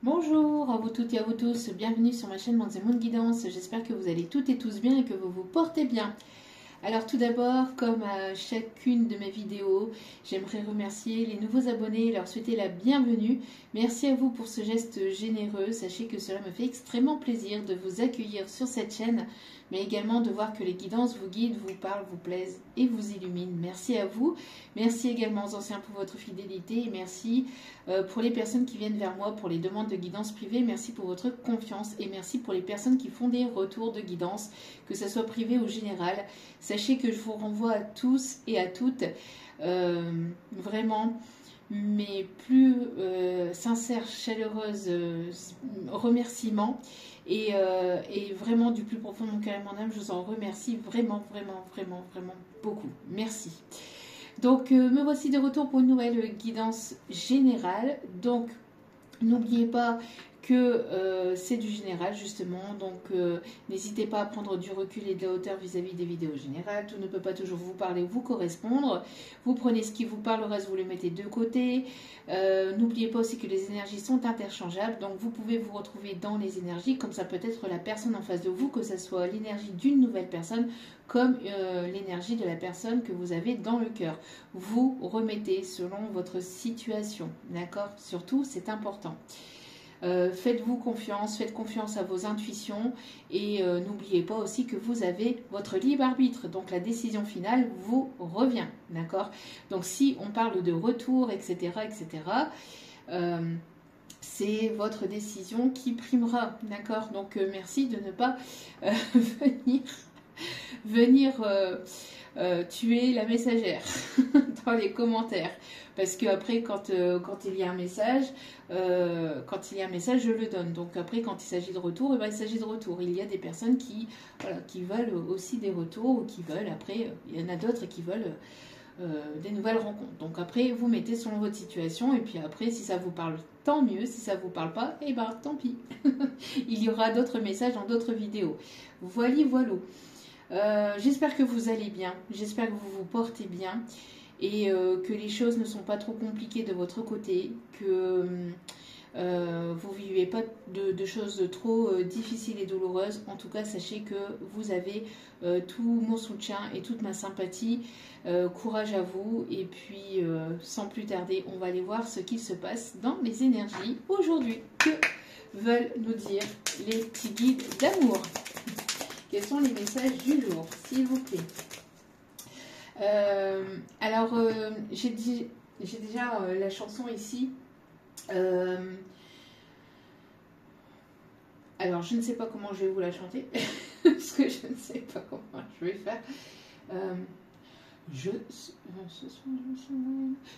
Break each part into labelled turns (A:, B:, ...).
A: Bonjour à vous toutes et à vous tous, bienvenue sur ma chaîne Mondes et Mondes Guidance. J'espère que vous allez toutes et tous bien et que vous vous portez bien. Alors tout d'abord, comme à chacune de mes vidéos, j'aimerais remercier les nouveaux abonnés et leur souhaiter la bienvenue. Merci à vous pour ce geste généreux. Sachez que cela me fait extrêmement plaisir de vous accueillir sur cette chaîne, mais également de voir que les guidances vous guident, vous parlent, vous plaisent et vous illuminent. Merci à vous. Merci également aux anciens pour votre fidélité et merci pour les personnes qui viennent vers moi pour les demandes de guidance privée. Merci pour votre confiance et merci pour les personnes qui font des retours de guidance, que ce soit privé ou général. Sachez que je vous renvoie à tous et à toutes vraiment mes plus sincères, chaleureuses remerciements et vraiment du plus profond de mon cœur et de mon âme, je vous en remercie vraiment beaucoup. Merci. Donc me voici de retour pour une nouvelle guidance générale. Donc n'oubliez pas que c'est du général justement, donc n'hésitez pas à prendre du recul et de la hauteur vis-à-vis des vidéos générales. Tout ne peut pas toujours vous parler ou vous correspondre. Vous prenez ce qui vous parle, le reste vous le mettez de côté. N'oubliez pas aussi que les énergies sont interchangeables, donc vous pouvez vous retrouver dans les énergies, comme ça peut être la personne en face de vous, que ce soit l'énergie d'une nouvelle personne, comme l'énergie de la personne que vous avez dans le cœur. Vous remettez selon votre situation, d'accord? Surtout, c'est important. Faites-vous confiance, faites confiance à vos intuitions et n'oubliez pas aussi que vous avez votre libre arbitre, donc la décision finale vous revient, d'accord? Donc si on parle de retour, etc., c'est votre décision qui primera, d'accord? Donc merci de ne pas venir tuer la messagère dans les commentaires, parce que après quand il y a un message je le donne, donc après quand il s'agit de retour, il s'agit de retour. Il y a des personnes qui veulent aussi des retours, ou qui veulent, après il y en a d'autres qui veulent des nouvelles rencontres. Donc après vous mettez selon votre situation, et puis après si ça vous parle tant mieux, si ça vous parle pas, et tant pis. Il y aura d'autres messages dans d'autres vidéos. Voilà. J'espère que vous allez bien, j'espère que vous vous portez bien et que les choses ne sont pas trop compliquées de votre côté, que vous ne vivez pas de choses trop difficiles et douloureuses. En tout cas, sachez que vous avez tout mon soutien et toute ma sympathie. Courage à vous, et puis sans plus tarder, on va aller voir ce qu'il se passe dans les énergies aujourd'hui. Que veulent nous dire les petits guides d'amour? Quels sont les messages du jour, s'il vous plaît? Alors, j'ai déjà la chanson ici. Alors, je ne sais pas comment je vais vous la chanter, parce que je ne sais pas comment je vais faire.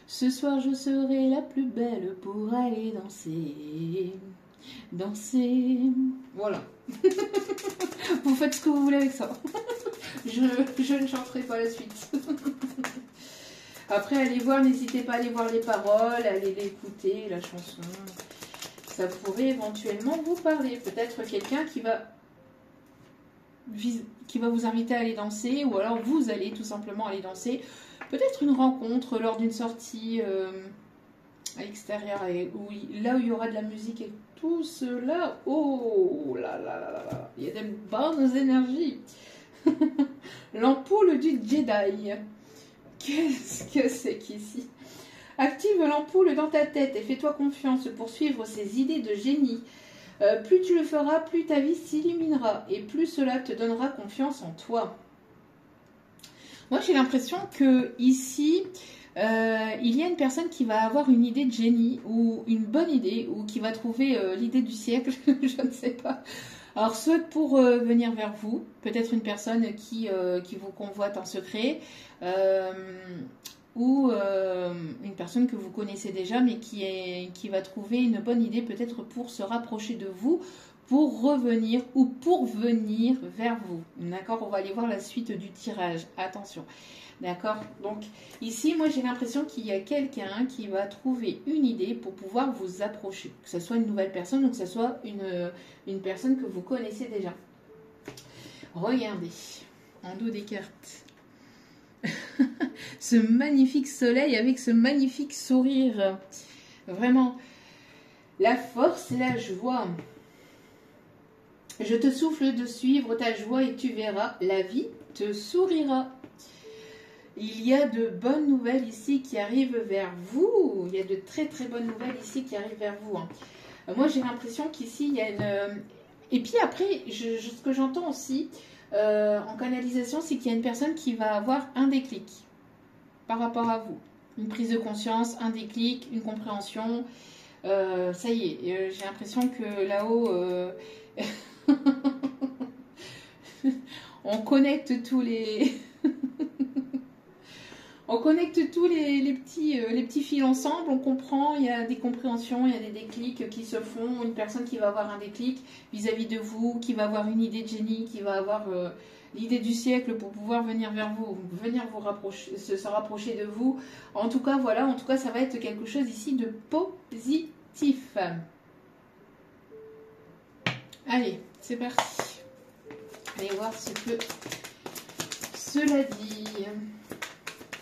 A: Ce soir, je serai la plus belle pour aller danser. Voilà. Vous faites ce que vous voulez avec ça. Je ne chanterai pas la suite. Après, allez voir, n'hésitez pas à aller voir les paroles, allez l'écouter, la chanson. Ça pourrait éventuellement vous parler. Peut-être quelqu'un qui va vous inviter à aller danser, ou alors vous allez tout simplement aller danser. Peut-être une rencontre lors d'une sortie à l'extérieur, là où il y aura de la musique et tout cela. Oh là là là là, il y a des bonnes énergies. L'ampoule du Jedi. Qu'est-ce que c'est qu'ici? Active l'ampoule dans ta tête et fais-toi confiance pour suivre ces idées de génie. Plus tu le feras, plus ta vie s'illuminera et plus cela te donnera confiance en toi. Moi, j'ai l'impression que ici, il y a une personne qui va avoir une idée de génie, ou une bonne idée, ou qui va trouver l'idée du siècle, je ne sais pas. Alors, soit pour venir vers vous, peut-être une personne qui vous convoite en secret, ou une personne que vous connaissez déjà, mais qui va trouver une bonne idée peut-être pour se rapprocher de vous, pour revenir ou pour venir vers vous. D'accord? On va aller voir la suite du tirage. Attention. D'accord? Donc, ici, moi, j'ai l'impression qu'il y a quelqu'un qui va trouver une idée pour pouvoir vous approcher. Que ce soit une nouvelle personne ou que ce soit une personne que vous connaissez déjà. Regardez, en dos des cartes. Ce magnifique soleil avec ce magnifique sourire. Vraiment. La force et la joie. Je te souffle de suivre ta joie et tu verras, la vie te sourira. Il y a de bonnes nouvelles ici qui arrivent vers vous. Il y a de très très bonnes nouvelles ici qui arrivent vers vous. Moi j'ai l'impression qu'ici il y a une... Et puis après, ce que j'entends aussi en canalisation, c'est qu'il y a une personne qui va avoir un déclic par rapport à vous. Une prise de conscience, un déclic, une compréhension. Ça y est, j'ai l'impression que là-haut... on connecte tous les... on connecte tous les petits fils ensemble, on comprend, il y a des compréhensions, il y a des déclics qui se font, une personne qui va avoir un déclic vis-à-vis de vous, qui va avoir une idée de génie, qui va avoir l'idée du siècle pour pouvoir venir vers vous, venir vous rapprocher, se rapprocher de vous. En tout cas, voilà, en tout cas, ça va être quelque chose ici de positif. Allez, c'est parti. Allez voir ce que cela dit.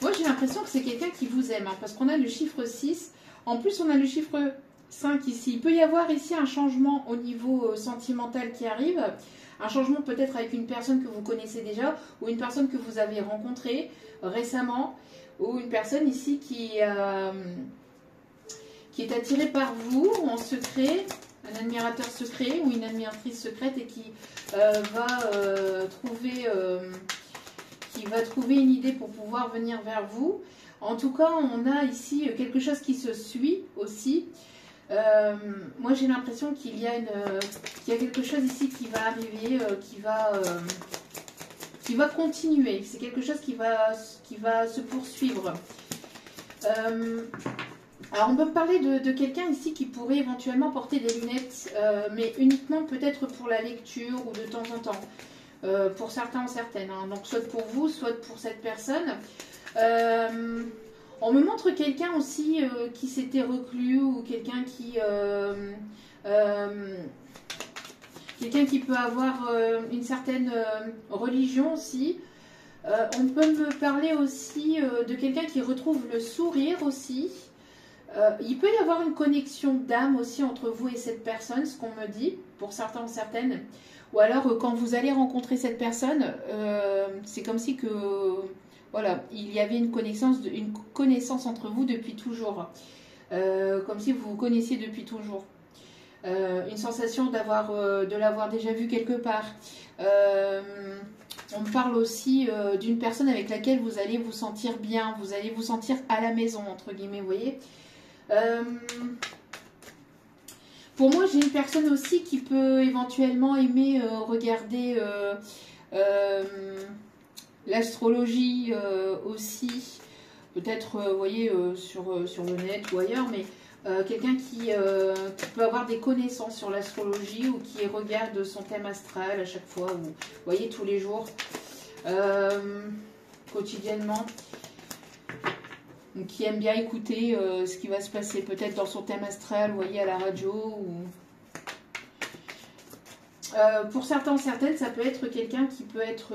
A: Moi, j'ai l'impression que c'est quelqu'un qui vous aime, hein, parce qu'on a le chiffre 6. En plus, on a le chiffre 5 ici. Il peut y avoir ici un changement au niveau sentimental qui arrive. Un changement peut-être avec une personne que vous connaissez déjà, ou une personne que vous avez rencontrée récemment, ou une personne ici qui est attirée par vous en secret, un admirateur secret ou une admiratrice secrète et qui va trouver une idée pour pouvoir venir vers vous. En tout cas, on a ici quelque chose qui se suit aussi. Moi, j'ai l'impression qu'il y a quelque chose ici qui va arriver, qui va continuer. C'est quelque chose qui va se poursuivre. Alors, on peut me parler de quelqu'un ici qui pourrait éventuellement porter des lunettes, mais uniquement peut-être pour la lecture ou de temps en temps. Pour certains ou certaines, hein. Donc soit pour vous, soit pour cette personne. On me montre quelqu'un aussi qui s'était reclus ou quelqu'un qui peut avoir une certaine religion aussi. On peut me parler aussi de quelqu'un qui retrouve le sourire aussi. Il peut y avoir une connexion d'âme aussi entre vous et cette personne, ce qu'on me dit, pour certains ou certaines. Ou alors, quand vous allez rencontrer cette personne, c'est comme si que, voilà, il y avait une connaissance entre vous depuis toujours. Comme si vous vous connaissiez depuis toujours. Une sensation de l'avoir déjà vu quelque part. On me parle aussi d'une personne avec laquelle vous allez vous sentir bien, vous allez vous sentir à la maison, entre guillemets, vous voyez. Pour moi, j'ai une personne aussi qui peut éventuellement aimer regarder l'astrologie aussi. Peut-être, vous voyez, sur le net ou ailleurs, mais quelqu'un qui peut avoir des connaissances sur l'astrologie ou qui regarde son thème astral à chaque fois, ou, vous voyez, tous les jours, quotidiennement. Qui aime bien écouter ce qui va se passer peut-être dans son thème astral, vous voyez, à la radio. Ou... pour certains, certaines, ça peut être quelqu'un qui peut être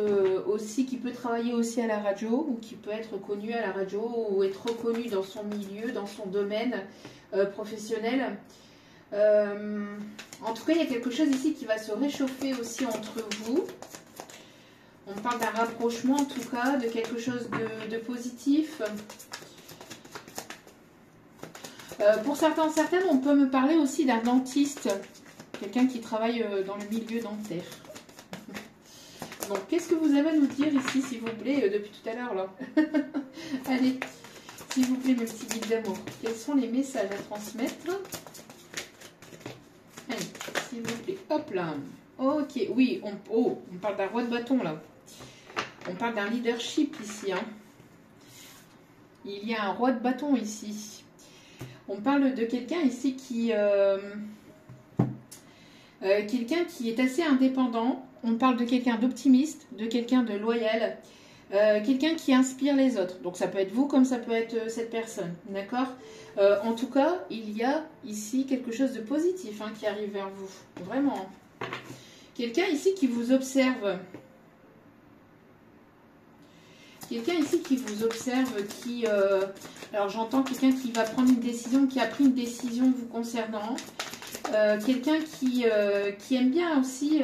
A: qui peut travailler aussi à la radio, ou qui peut être connu à la radio, ou être reconnu dans son milieu, dans son domaine professionnel. En tout cas, il y a quelque chose ici qui va se réchauffer aussi entre vous. On parle d'un rapprochement, en tout cas, de quelque chose de positif. Pour certains, certaines, on peut me parler aussi d'un dentiste, quelqu'un qui travaille dans le milieu dentaire. Donc, qu'est-ce que vous avez à nous dire ici, s'il vous plaît, depuis tout à l'heure, là? Allez, s'il vous plaît, mes petits guides d'amour, quels sont les messages à transmettre? Allez, s'il vous plaît, hop là. Ok, oui, on parle d'un roi de bâton, là. On parle d'un leadership ici, hein. Il y a un roi de bâton ici. On parle de quelqu'un ici quelqu'un qui est assez indépendant. On parle de quelqu'un d'optimiste, de quelqu'un de loyal, quelqu'un qui inspire les autres. Donc ça peut être vous comme ça peut être cette personne, d'accord? En tout cas, il y a ici quelque chose de positif hein, qui arrive vers vous, vraiment. Quelqu'un ici qui vous observe, Quelqu'un ici qui vous observe, qui... alors j'entends quelqu'un qui va prendre une décision, qui a pris une décision vous concernant. Quelqu'un qui aime bien aussi...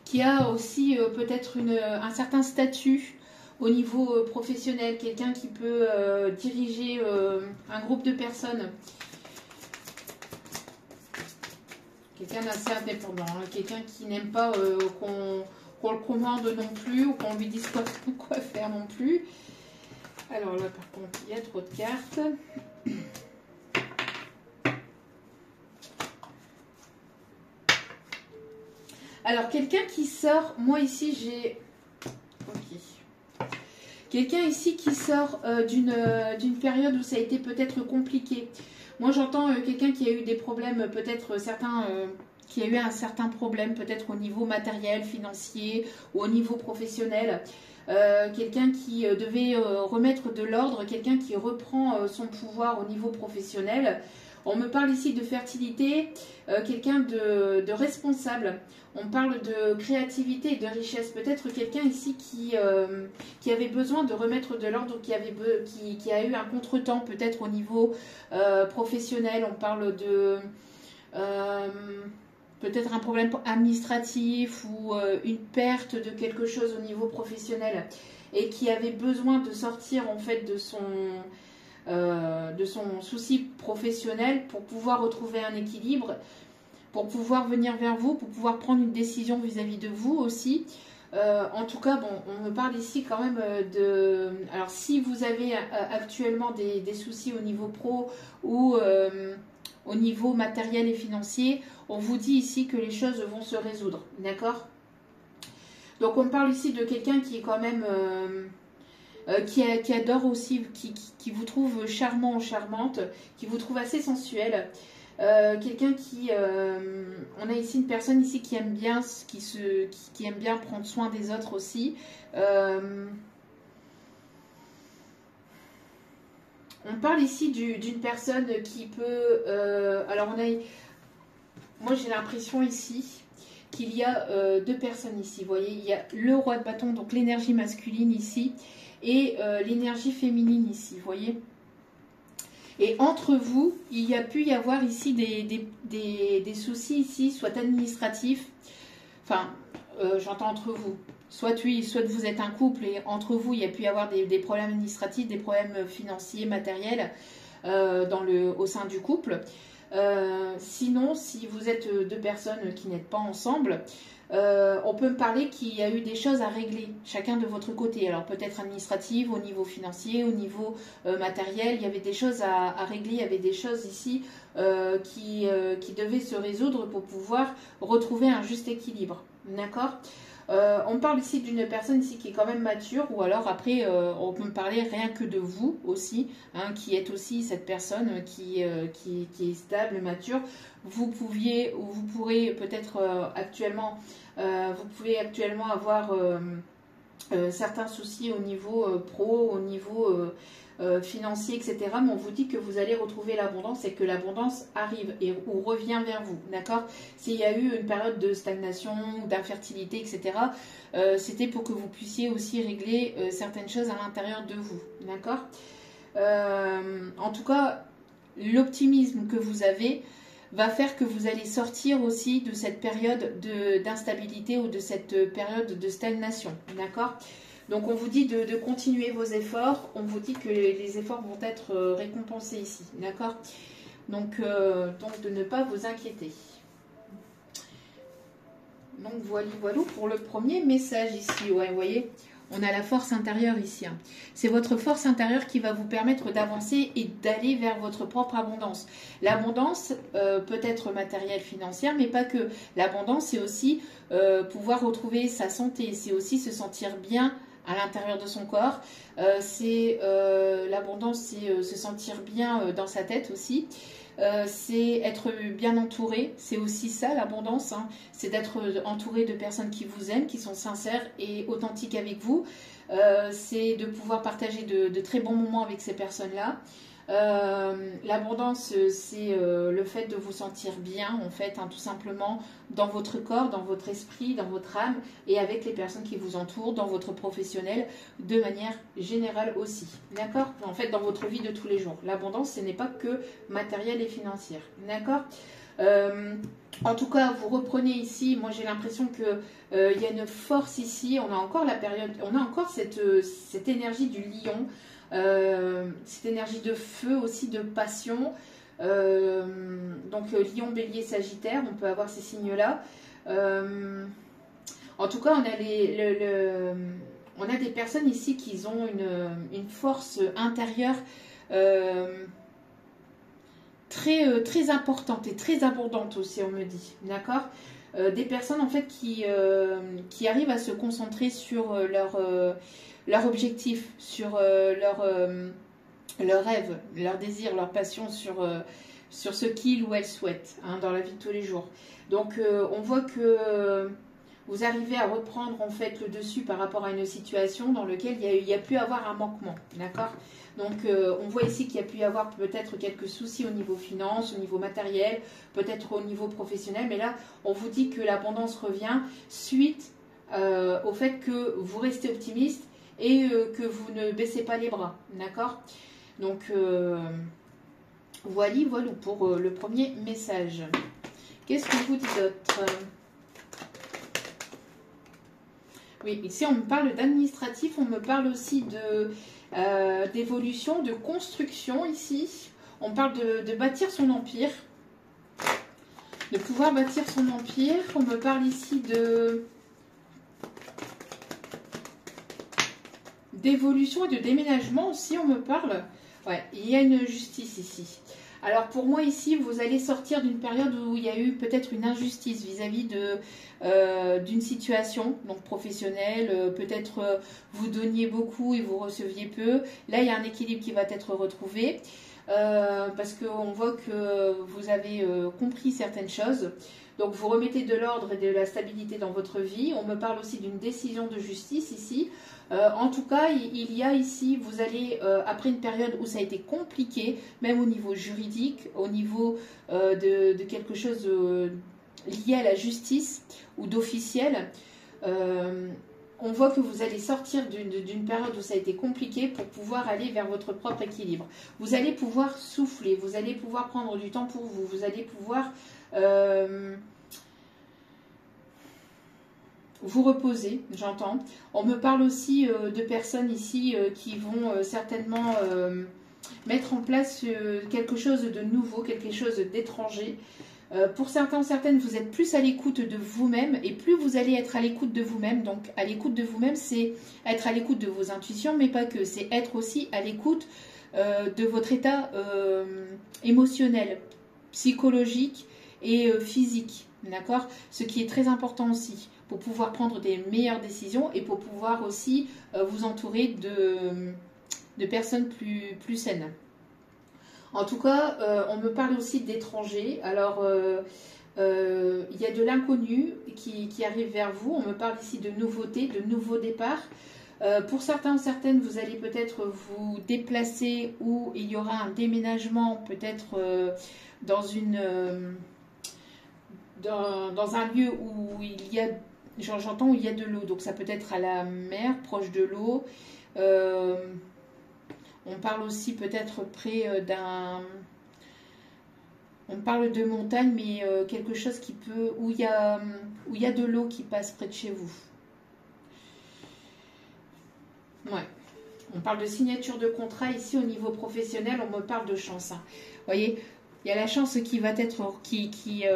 A: qui a aussi peut-être un certain statut au niveau professionnel. Quelqu'un qui peut diriger un groupe de personnes. Quelqu'un d'assez indépendant, hein. Quelqu'un qui n'aime pas qu'on le commande non plus ou qu'on lui dise quoi faire non plus. Alors là, par contre, il y a trop de cartes. Alors, quelqu'un qui sort, moi ici, j'ai... Ok. Quelqu'un ici qui sort d'une période où ça a été peut-être compliqué. Moi, j'entends quelqu'un qui a eu des problèmes, peut-être certains... qui a eu un certain problème, peut-être au niveau matériel, financier ou au niveau professionnel. Quelqu'un qui devait remettre de l'ordre, quelqu'un qui reprend son pouvoir au niveau professionnel. On me parle ici de fertilité, quelqu'un de responsable. On parle de créativité et de richesse. Peut-être quelqu'un ici qui avait besoin de remettre de l'ordre, qui a eu un contretemps peut-être au niveau professionnel. On parle de... peut-être un problème administratif ou une perte de quelque chose au niveau professionnel et qui avait besoin de sortir en fait de son souci professionnel pour pouvoir retrouver un équilibre, pour pouvoir venir vers vous, pour pouvoir prendre une décision vis-à-vis de vous aussi. En tout cas, bon, on me parle ici quand même de... Alors, si vous avez actuellement des soucis au niveau pro ou au niveau matériel et financier, on vous dit ici que les choses vont se résoudre, d'accord? Donc, on parle ici de quelqu'un qui est quand même... qui adore aussi, qui vous trouve charmant ou charmante, qui vous trouve assez sensuel. Quelqu'un qui... on a ici une personne ici qui aime bien, qui aime bien prendre soin des autres aussi. On parle ici d'une personne qui peut... alors, moi, j'ai l'impression ici qu'il y a deux personnes ici. Vous voyez, il y a le roi de bâton, donc l'énergie masculine ici, et l'énergie féminine ici, vous voyez. Et entre vous, il y a pu y avoir ici des soucis ici, soit administratifs, enfin, j'entends entre vous, soit vous êtes un couple et entre vous, il y a pu y avoir des problèmes administratifs, des problèmes financiers, matériels au sein du couple. Sinon, si vous êtes deux personnes qui n'êtes pas ensemble, on peut me parler qu'il y a eu des choses à régler, chacun de votre côté. Alors peut-être administratives, au niveau financier, au niveau matériel, il y avait des choses à régler, il y avait des choses ici qui devaient se résoudre pour pouvoir retrouver un juste équilibre. D'accord ? On parle ici d'une personne ici qui est quand même mature, ou alors après on peut me parler rien que de vous aussi, hein, qui êtes aussi cette personne qui est stable, mature. Vous pouviez ou vous pourrez peut-être actuellement, vous pouvez actuellement avoir certains soucis au niveau pro, au niveau financier, etc. Mais on vous dit que vous allez retrouver l'abondance et que l'abondance arrive ou revient vers vous, d'accord? S'il y a eu une période de stagnation, d'infertilité, etc., c'était pour que vous puissiez aussi régler certaines choses à l'intérieur de vous, d'accord? En tout cas, l'optimisme que vous avez va faire que vous allez sortir aussi de cette période d'instabilité ou de cette période de stagnation, d'accord? Donc on vous dit de continuer vos efforts, on vous dit que les efforts vont être récompensés ici, d'accord? Donc de ne pas vous inquiéter. Donc voilà pour le premier message ici, ouais, vous voyez, on a la force intérieure ici. Hein. C'est votre force intérieure qui va vous permettre d'avancer et d'aller vers votre propre abondance. L'abondance peut être matérielle, financière, mais pas que. L'abondance, c'est aussi pouvoir retrouver sa santé, c'est aussi se sentir bien à l'intérieur de son corps. L'abondance, c'est se sentir bien dans sa tête aussi. C'est être bien entouré, c'est aussi ça l'abondance, hein. C'est d'être entouré de personnes qui vous aiment, qui sont sincères et authentiques avec vous. C'est de pouvoir partager de très bons moments avec ces personnes-là. L'abondance, c'est le fait de vous sentir bien, en fait, hein, tout simplement, dans votre corps, dans votre esprit, dans votre âme, et avec les personnes qui vous entourent, dans votre professionnel, de manière générale aussi. D'accord? En fait, dans votre vie de tous les jours. L'abondance, ce n'est pas que matérielle et financière. D'accord? En tout cas, vous reprenez ici, moi j'ai l'impression que il y a une force ici, on a encore la période, on a encore cette énergie du lion, cette énergie de feu aussi, de passion. Donc lion, bélier, sagittaire, on peut avoir ces signes-là. En tout cas, on a des personnes ici qui ont une force intérieure très importante et très abondante aussi, on me dit. D'accord? Des personnes en fait qui arrivent à se concentrer sur leur objectif, sur leur rêve, leur désir, leur passion, sur ce qu'ils ou elles souhaitent, hein, dans la vie de tous les jours. Donc on voit que vous arrivez à reprendre en fait le dessus par rapport à une situation dans laquelle il y a pu avoir un manquement. D'accord? Donc on voit ici qu'il y a pu y avoir peut-être quelques soucis au niveau finance, au niveau matériel, peut-être au niveau professionnel, mais là on vous dit que l'abondance revient suite au fait que vous restez optimiste et que vous ne baissez pas les bras. D'accord? Donc voilà pour le premier message. Qu'est-ce que vous dit d'autre? Oui, ici on me parle d'administratif, on me parle aussi d'évolution, de construction ici. On parle de bâtir son empire, de pouvoir bâtir son empire. On me parle ici d'évolution et de déménagement aussi, on me parle. Ouais, il y a une justice ici. Alors pour moi ici, vous allez sortir d'une période où il y a eu peut-être une injustice vis-à-vis d'une situation donc professionnelle. Peut-être vous donniez beaucoup et vous receviez peu. Là, il y a un équilibre qui va être retrouvé parce qu'on voit que vous avez compris certaines choses. Donc vous remettez de l'ordre et de la stabilité dans votre vie. On me parle aussi d'une décision de justice ici. En tout cas, il y a ici, vous allez, après une période où ça a été compliqué, même au niveau juridique, au niveau de quelque chose lié à la justice ou d'officiel, on voit que vous allez sortir d'une période où ça a été compliqué pour pouvoir aller vers votre propre équilibre. Vous allez pouvoir souffler, vous allez pouvoir prendre du temps pour vous, vous allez pouvoir vous reposer, j'entends. On me parle aussi de personnes ici qui vont certainement mettre en place quelque chose de nouveau, quelque chose d'étranger. Pour certains, certaines, vous êtes plus à l'écoute de vous-même et plus vous allez être à l'écoute de vous-même. Donc, à l'écoute de vous-même, c'est être à l'écoute de vos intuitions, mais pas que. C'est être aussi à l'écoute de votre état émotionnel, psychologique et physique. D'accord? Ce qui est très important aussi pour pouvoir prendre des meilleures décisions et pour pouvoir aussi vous entourer de personnes plus saines. En tout cas, on me parle aussi d'étrangers. Alors, il y a de l'inconnu qui arrive vers vous. On me parle ici de nouveautés, de nouveaux départs. Pour certains, certaines, vous allez peut-être vous déplacer ou il y aura un déménagement peut-être dans un lieu où il y a, j'entends où il y a de l'eau. Donc ça peut être à la mer, proche de l'eau. On parle aussi peut-être près on parle de montagne, mais quelque chose où il y a de l'eau qui passe près de chez vous. Ouais. On parle de signature de contrat ici au niveau professionnel, on me parle de chance. Hein. Vous voyez, il y a la chance qui va être qui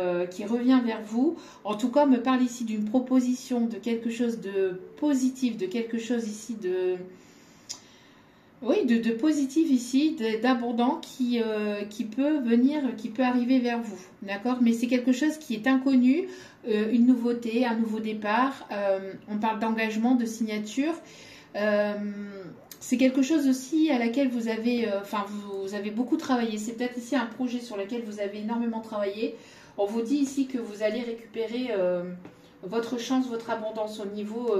A: revient vers vous. En tout cas, on me parle ici d'une proposition, de quelque chose de positif, de quelque chose ici de positif ici, d'abondant qui peut venir, qui peut arriver vers vous. D'accord? Mais c'est quelque chose qui est inconnu, une nouveauté, un nouveau départ. On parle d'engagement, de signature. C'est quelque chose aussi à laquelle vous avez beaucoup travaillé. C'est peut-être ici un projet sur lequel vous avez énormément travaillé. On vous dit ici que vous allez récupérer votre chance, votre abondance au niveau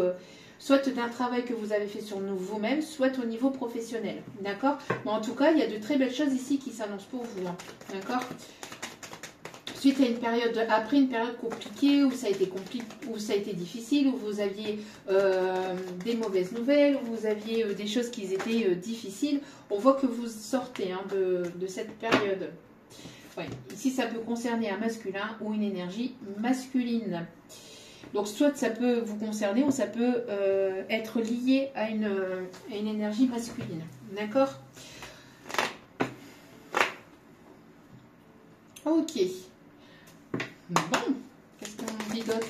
A: soit d'un travail que vous avez fait sur vous-même, soit au niveau professionnel. D'accord? Mais en tout cas, il y a de très belles choses ici qui s'annoncent pour vous. Hein. D'accord? Suite à une période, après une période compliquée, où ça a été où ça a été difficile, où vous aviez des mauvaises nouvelles, où vous aviez des choses qui étaient difficiles, on voit que vous sortez hein, de cette période. Ouais. Ici, ça peut concerner un masculin ou une énergie masculine. Donc, soit ça peut vous concerner ou ça peut être lié à une énergie masculine. D'accord? Ok. Bon, qu'est-ce qu'on dit d'autre?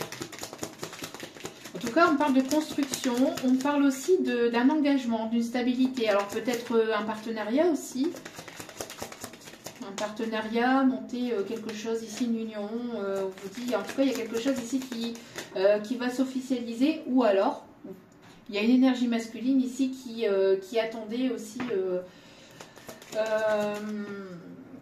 A: En tout cas, on parle de construction, on parle aussi d'un engagement, d'une stabilité. Alors peut-être un partenariat aussi. Un partenariat, monter quelque chose ici, une union, on vous dit, en tout cas, il y a quelque chose ici qui va s'officialiser. Ou alors, il y a une énergie masculine ici qui attendait aussi...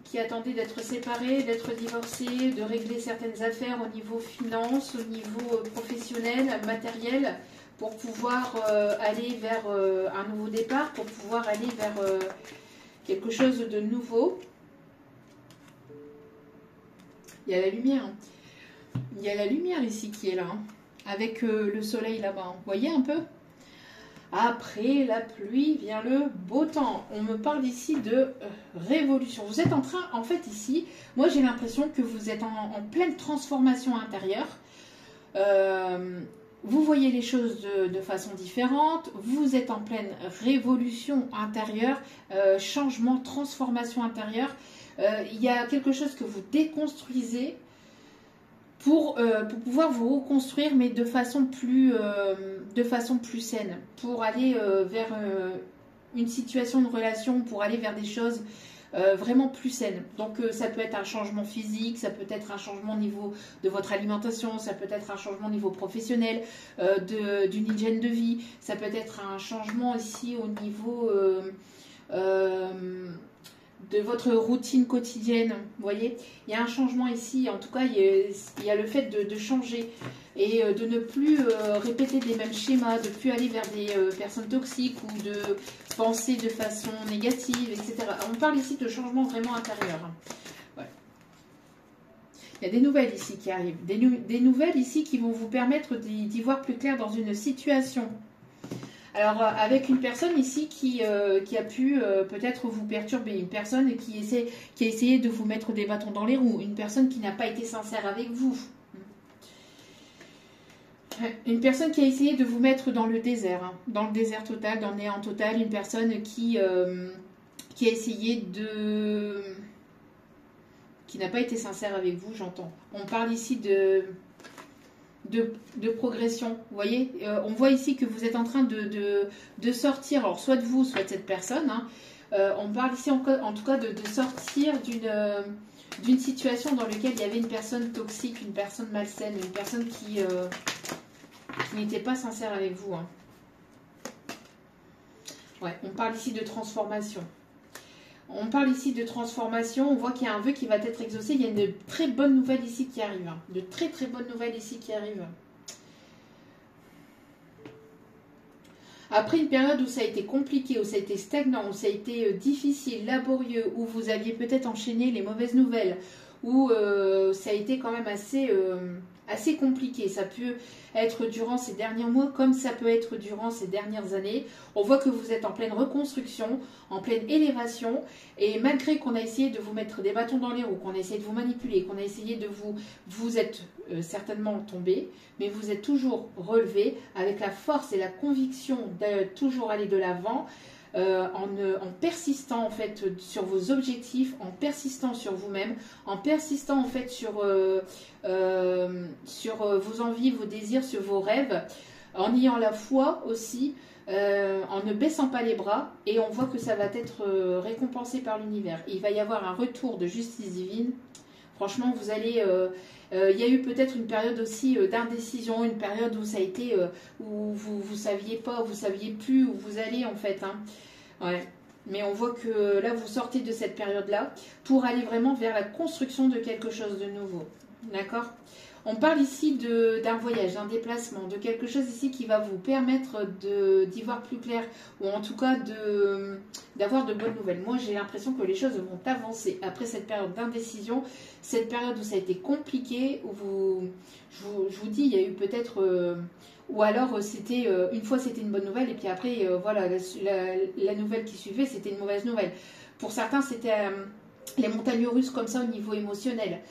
A: qui attendait d'être séparé, d'être divorcé, de régler certaines affaires au niveau finance, au niveau professionnel, matériel, pour pouvoir aller vers un nouveau départ, pour pouvoir aller vers quelque chose de nouveau. Il y a la lumière. Il y a la lumière ici qui est là, hein, avec le soleil là-bas. Vous voyez un peu? Après la pluie vient le beau temps. On me parle ici de révolution. Vous êtes en train, en fait ici, moi j'ai l'impression que vous êtes en pleine transformation intérieure. Vous voyez les choses de façon différente. Vous êtes en pleine révolution intérieure, changement, transformation intérieure. Il y a quelque chose que vous déconstruisez pour pouvoir vous reconstruire, mais de façon plus saine, pour aller vers une situation de relation, pour aller vers des choses vraiment plus saines. Donc ça peut être un changement physique, ça peut être un changement au niveau de votre alimentation, ça peut être un changement au niveau professionnel, d'une hygiène de vie, ça peut être un changement ici au niveau... de votre routine quotidienne, vous voyez, il y a un changement ici, en tout cas il y a le fait de changer et de ne plus répéter des mêmes schémas, de ne plus aller vers des personnes toxiques ou de penser de façon négative, etc. On parle ici de changement vraiment intérieur. Ouais. Il y a des nouvelles ici qui arrivent, des nouvelles ici qui vont vous permettre d'y voir plus clair dans une situation. Alors, avec une personne ici qui a pu peut-être vous perturber, une personne qui a essayé de vous mettre des bâtons dans les roues, une personne qui n'a pas été sincère avec vous. Une personne qui a essayé de vous mettre dans le désert, hein, dans le désert total, dans le néant total, une personne qui a essayé de... qui n'a pas été sincère avec vous, j'entends. On parle ici de progression, vous voyez, on voit ici que vous êtes en train de sortir, alors soit de vous, soit de cette personne, hein. On parle ici en tout cas de sortir d'une situation dans laquelle il y avait une personne toxique, une personne malsaine, une personne qui n'était pas sincère avec vous, hein. Ouais, on parle ici de transformation. On parle ici de transformation, on voit qu'il y a un vœu qui va être exaucé, il y a une très bonne nouvelle ici qui arrive, hein. De très très bonnes nouvelles ici qui arrivent. Après une période où ça a été compliqué, où ça a été stagnant, où ça a été difficile, laborieux, où vous aviez peut-être enchaîné les mauvaises nouvelles, où ça a été quand même assez compliqué. Ça peut être durant ces derniers mois comme ça peut être durant ces dernières années. On voit que vous êtes en pleine reconstruction, en pleine élévation, et malgré qu'on a essayé de vous mettre des bâtons dans les roues, qu'on a essayé de vous manipuler, qu'on a essayé de vous êtes certainement tombé, mais vous êtes toujours relevé avec la force et la conviction de toujours aller de l'avant. En persistant en fait sur vos objectifs, en persistant sur vous-même, en persistant en fait sur vos envies, vos désirs, sur vos rêves, en ayant la foi aussi, en ne baissant pas les bras, et on voit que ça va être récompensé par l'univers. Il va y avoir un retour de justice divine. Franchement, vous allez... il y a eu peut-être une période aussi d'indécision, une période où ça a été où vous saviez pas, vous saviez plus où vous allez en fait, hein. Ouais. Mais on voit que là, vous sortez de cette période-là pour aller vraiment vers la construction de quelque chose de nouveau. D'accord? On parle ici d'un voyage, d'un déplacement, de quelque chose ici qui va vous permettre d'y voir plus clair, ou en tout cas d'avoir de bonnes nouvelles. Moi, j'ai l'impression que les choses vont avancer après cette période d'indécision, cette période où ça a été compliqué, où je vous dis, il y a eu peut-être... ou alors, c'était une fois, c'était une bonne nouvelle, et puis après, voilà, la nouvelle qui suivait, c'était une mauvaise nouvelle. Pour certains, c'était les montagnes russes comme ça au niveau émotionnel.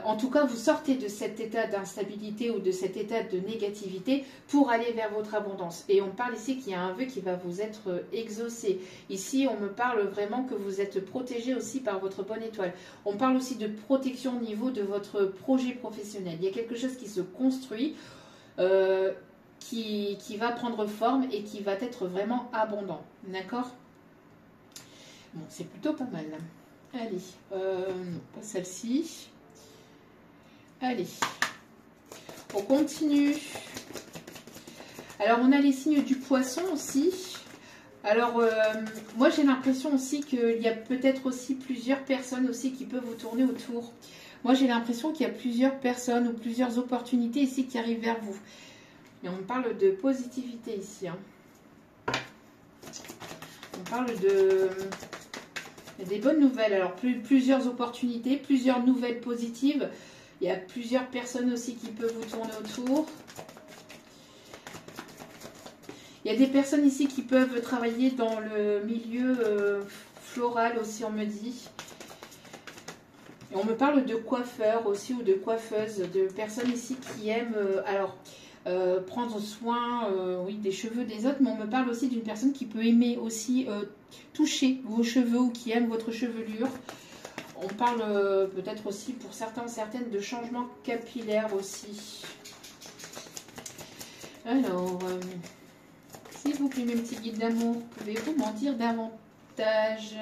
A: En tout cas, vous sortez de cet état d'instabilité ou de cet état de négativité pour aller vers votre abondance. Et on parle ici qu'il y a un vœu qui va vous être exaucé. Ici, on me parle vraiment que vous êtes protégé aussi par votre bonne étoile. On parle aussi de protection au niveau de votre projet professionnel. Il y a quelque chose qui se construit, qui va prendre forme et qui va être vraiment abondant. D'accord? Bon, c'est plutôt pas mal. Allez, non, pas celle-ci. Allez, on continue. Alors, on a les signes du poisson aussi. Alors, moi, j'ai l'impression aussi qu'il y a peut-être aussi plusieurs personnes aussi qui peuvent vous tourner autour. Moi, j'ai l'impression qu'il y a plusieurs personnes ou plusieurs opportunités ici qui arrivent vers vous. Et on parle de positivité ici. Hein. On parle des bonnes nouvelles. Alors, plusieurs opportunités, plusieurs nouvelles positives. Il y a plusieurs personnes aussi qui peuvent vous tourner autour. Il y a des personnes ici qui peuvent travailler dans le milieu floral aussi, on me dit. Et on me parle de coiffeurs aussi ou de coiffeuses, de personnes ici qui aiment prendre soin oui, des cheveux des autres. Mais on me parle aussi d'une personne qui peut aimer aussi toucher vos cheveux ou qui aime votre chevelure. On parle peut-être aussi pour certains, certaines de changements capillaires aussi. Alors, s'il vous plaît, mes petits guides d'amour, pouvez-vous m'en dire davantage?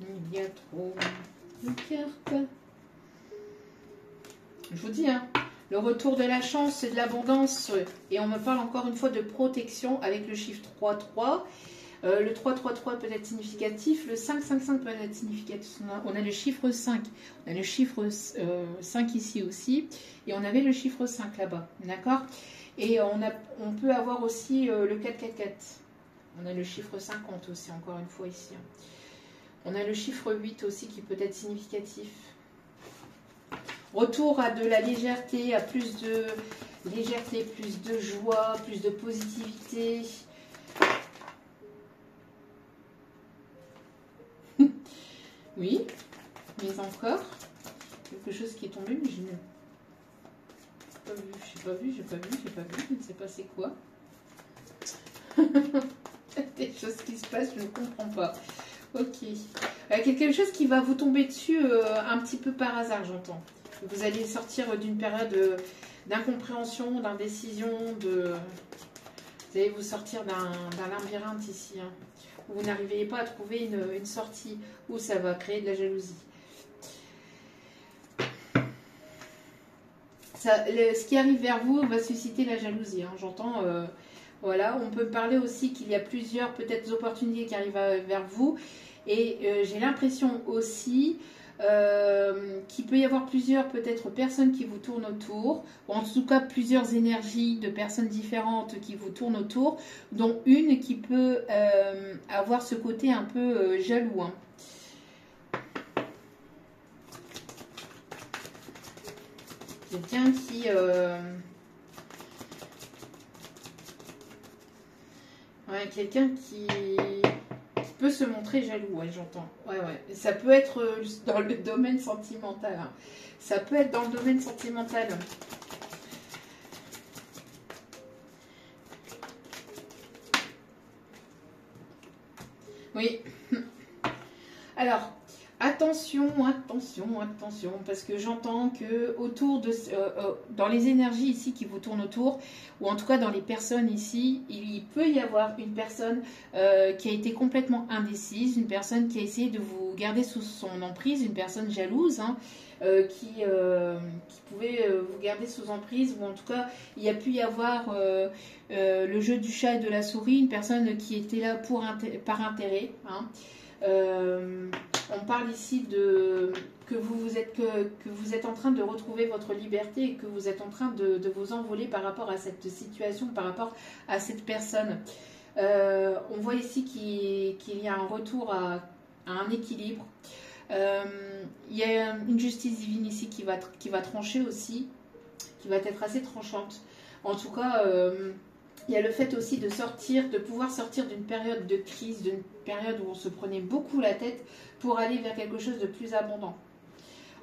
A: Il y a trop de cartes. Je vous dis, hein, le retour de la chance et de l'abondance. Et on me parle encore une fois de protection avec le chiffre 3-3. Le 3-3-3 peut être significatif, le 5-5-5 peut être significatif. On a le chiffre 5, on a le chiffre 5 ici aussi, et on avait le chiffre 5 là-bas, d'accord? Et on peut avoir aussi le 4-4-4. On a le chiffre 50 aussi, encore une fois ici. On a le chiffre 8 aussi qui peut être significatif. Retour à de la légèreté, à plus de légèreté, plus de joie, plus de positivité. Oui, mais encore, quelque chose qui est tombé, mais je n'ai pas vu, je ne sais pas c'est quoi. Des choses qui se passent, je ne comprends pas. Ok. Quelque chose qui va vous tomber dessus un petit peu par hasard, j'entends. Vous allez sortir d'une période d'incompréhension, d'indécision, vous allez vous sortir d'un labyrinthe ici, hein, où vous n'arrivez pas à trouver une sortie, où ça va créer de la jalousie. Ce qui arrive vers vous va susciter la jalousie, hein, j'entends. Voilà, on peut parler aussi qu'il y a plusieurs peut-être opportunités qui arrivent vers vous. Et j'ai l'impression aussi qu'il peut y avoir plusieurs peut-être personnes qui vous tournent autour, ou en tout cas plusieurs énergies de personnes différentes qui vous tournent autour, dont une qui peut avoir ce côté un peu jaloux. Hein. Quelqu'un qui... ouais, quelqu'un qui peut se montrer jaloux, ouais, j'entends. Ouais, ouais. Ça peut être dans le domaine sentimental. Hein. Ça peut être dans le domaine sentimental. Oui. Alors, Attention, attention, attention, parce que j'entends que autour de, dans les énergies ici qui vous tournent autour, ou en tout cas dans les personnes ici, il peut y avoir une personne qui a été complètement indécise, une personne qui a essayé de vous garder sous son emprise, une personne jalouse, hein, qui pouvait vous garder sous emprise, ou en tout cas il y a pu y avoir le jeu du chat et de la souris, une personne qui était là par intérêt, hein. On parle ici de que vous êtes en train de retrouver votre liberté et que vous êtes en train de vous envoler par rapport à cette situation, par rapport à cette personne. On voit ici qu'il y a un retour à un équilibre. Il y a une justice divine ici qui va trancher aussi, qui va être assez tranchante. En tout cas, il y a le fait aussi de pouvoir sortir d'une période de crise, d'une période où on se prenait beaucoup la tête pour aller vers quelque chose de plus abondant.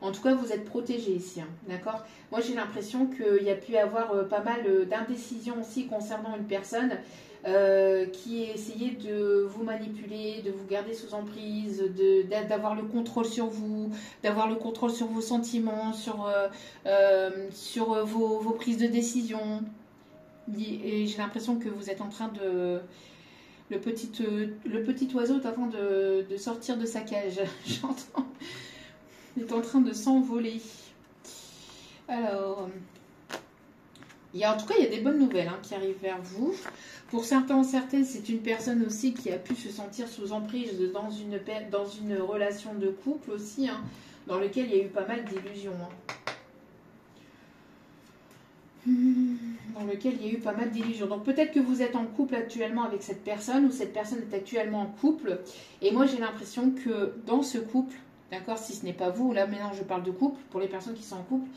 A: En tout cas, vous êtes protégé ici, hein, d'accord? Moi, j'ai l'impression qu'il y a pu avoir pas mal d'indécisions aussi concernant une personne qui essayait de vous manipuler, de vous garder sous emprise, d'avoir le contrôle sur vous, d'avoir le contrôle sur vos sentiments, sur vos prises de décision. Et j'ai l'impression que vous êtes en train de... Le petit oiseau est en train de sortir de sa cage. J'entends. Il est en train de s'envoler. Alors, en tout cas, il y a des bonnes nouvelles hein, qui arrivent vers vous. Pour certains, certaines, c'est une personne aussi qui a pu se sentir sous emprise dans une relation de couple aussi, hein, dans lequel il y a eu pas mal d'illusions. Hein. Dans lequel il y a eu pas mal d'illusions. Donc peut-être que vous êtes en couple actuellement avec cette personne ou cette personne est actuellement en couple. Et moi j'ai l'impression que dans ce couple, d'accord, si ce n'est pas vous, là maintenant je parle de couple, pour les personnes qui sont en couple,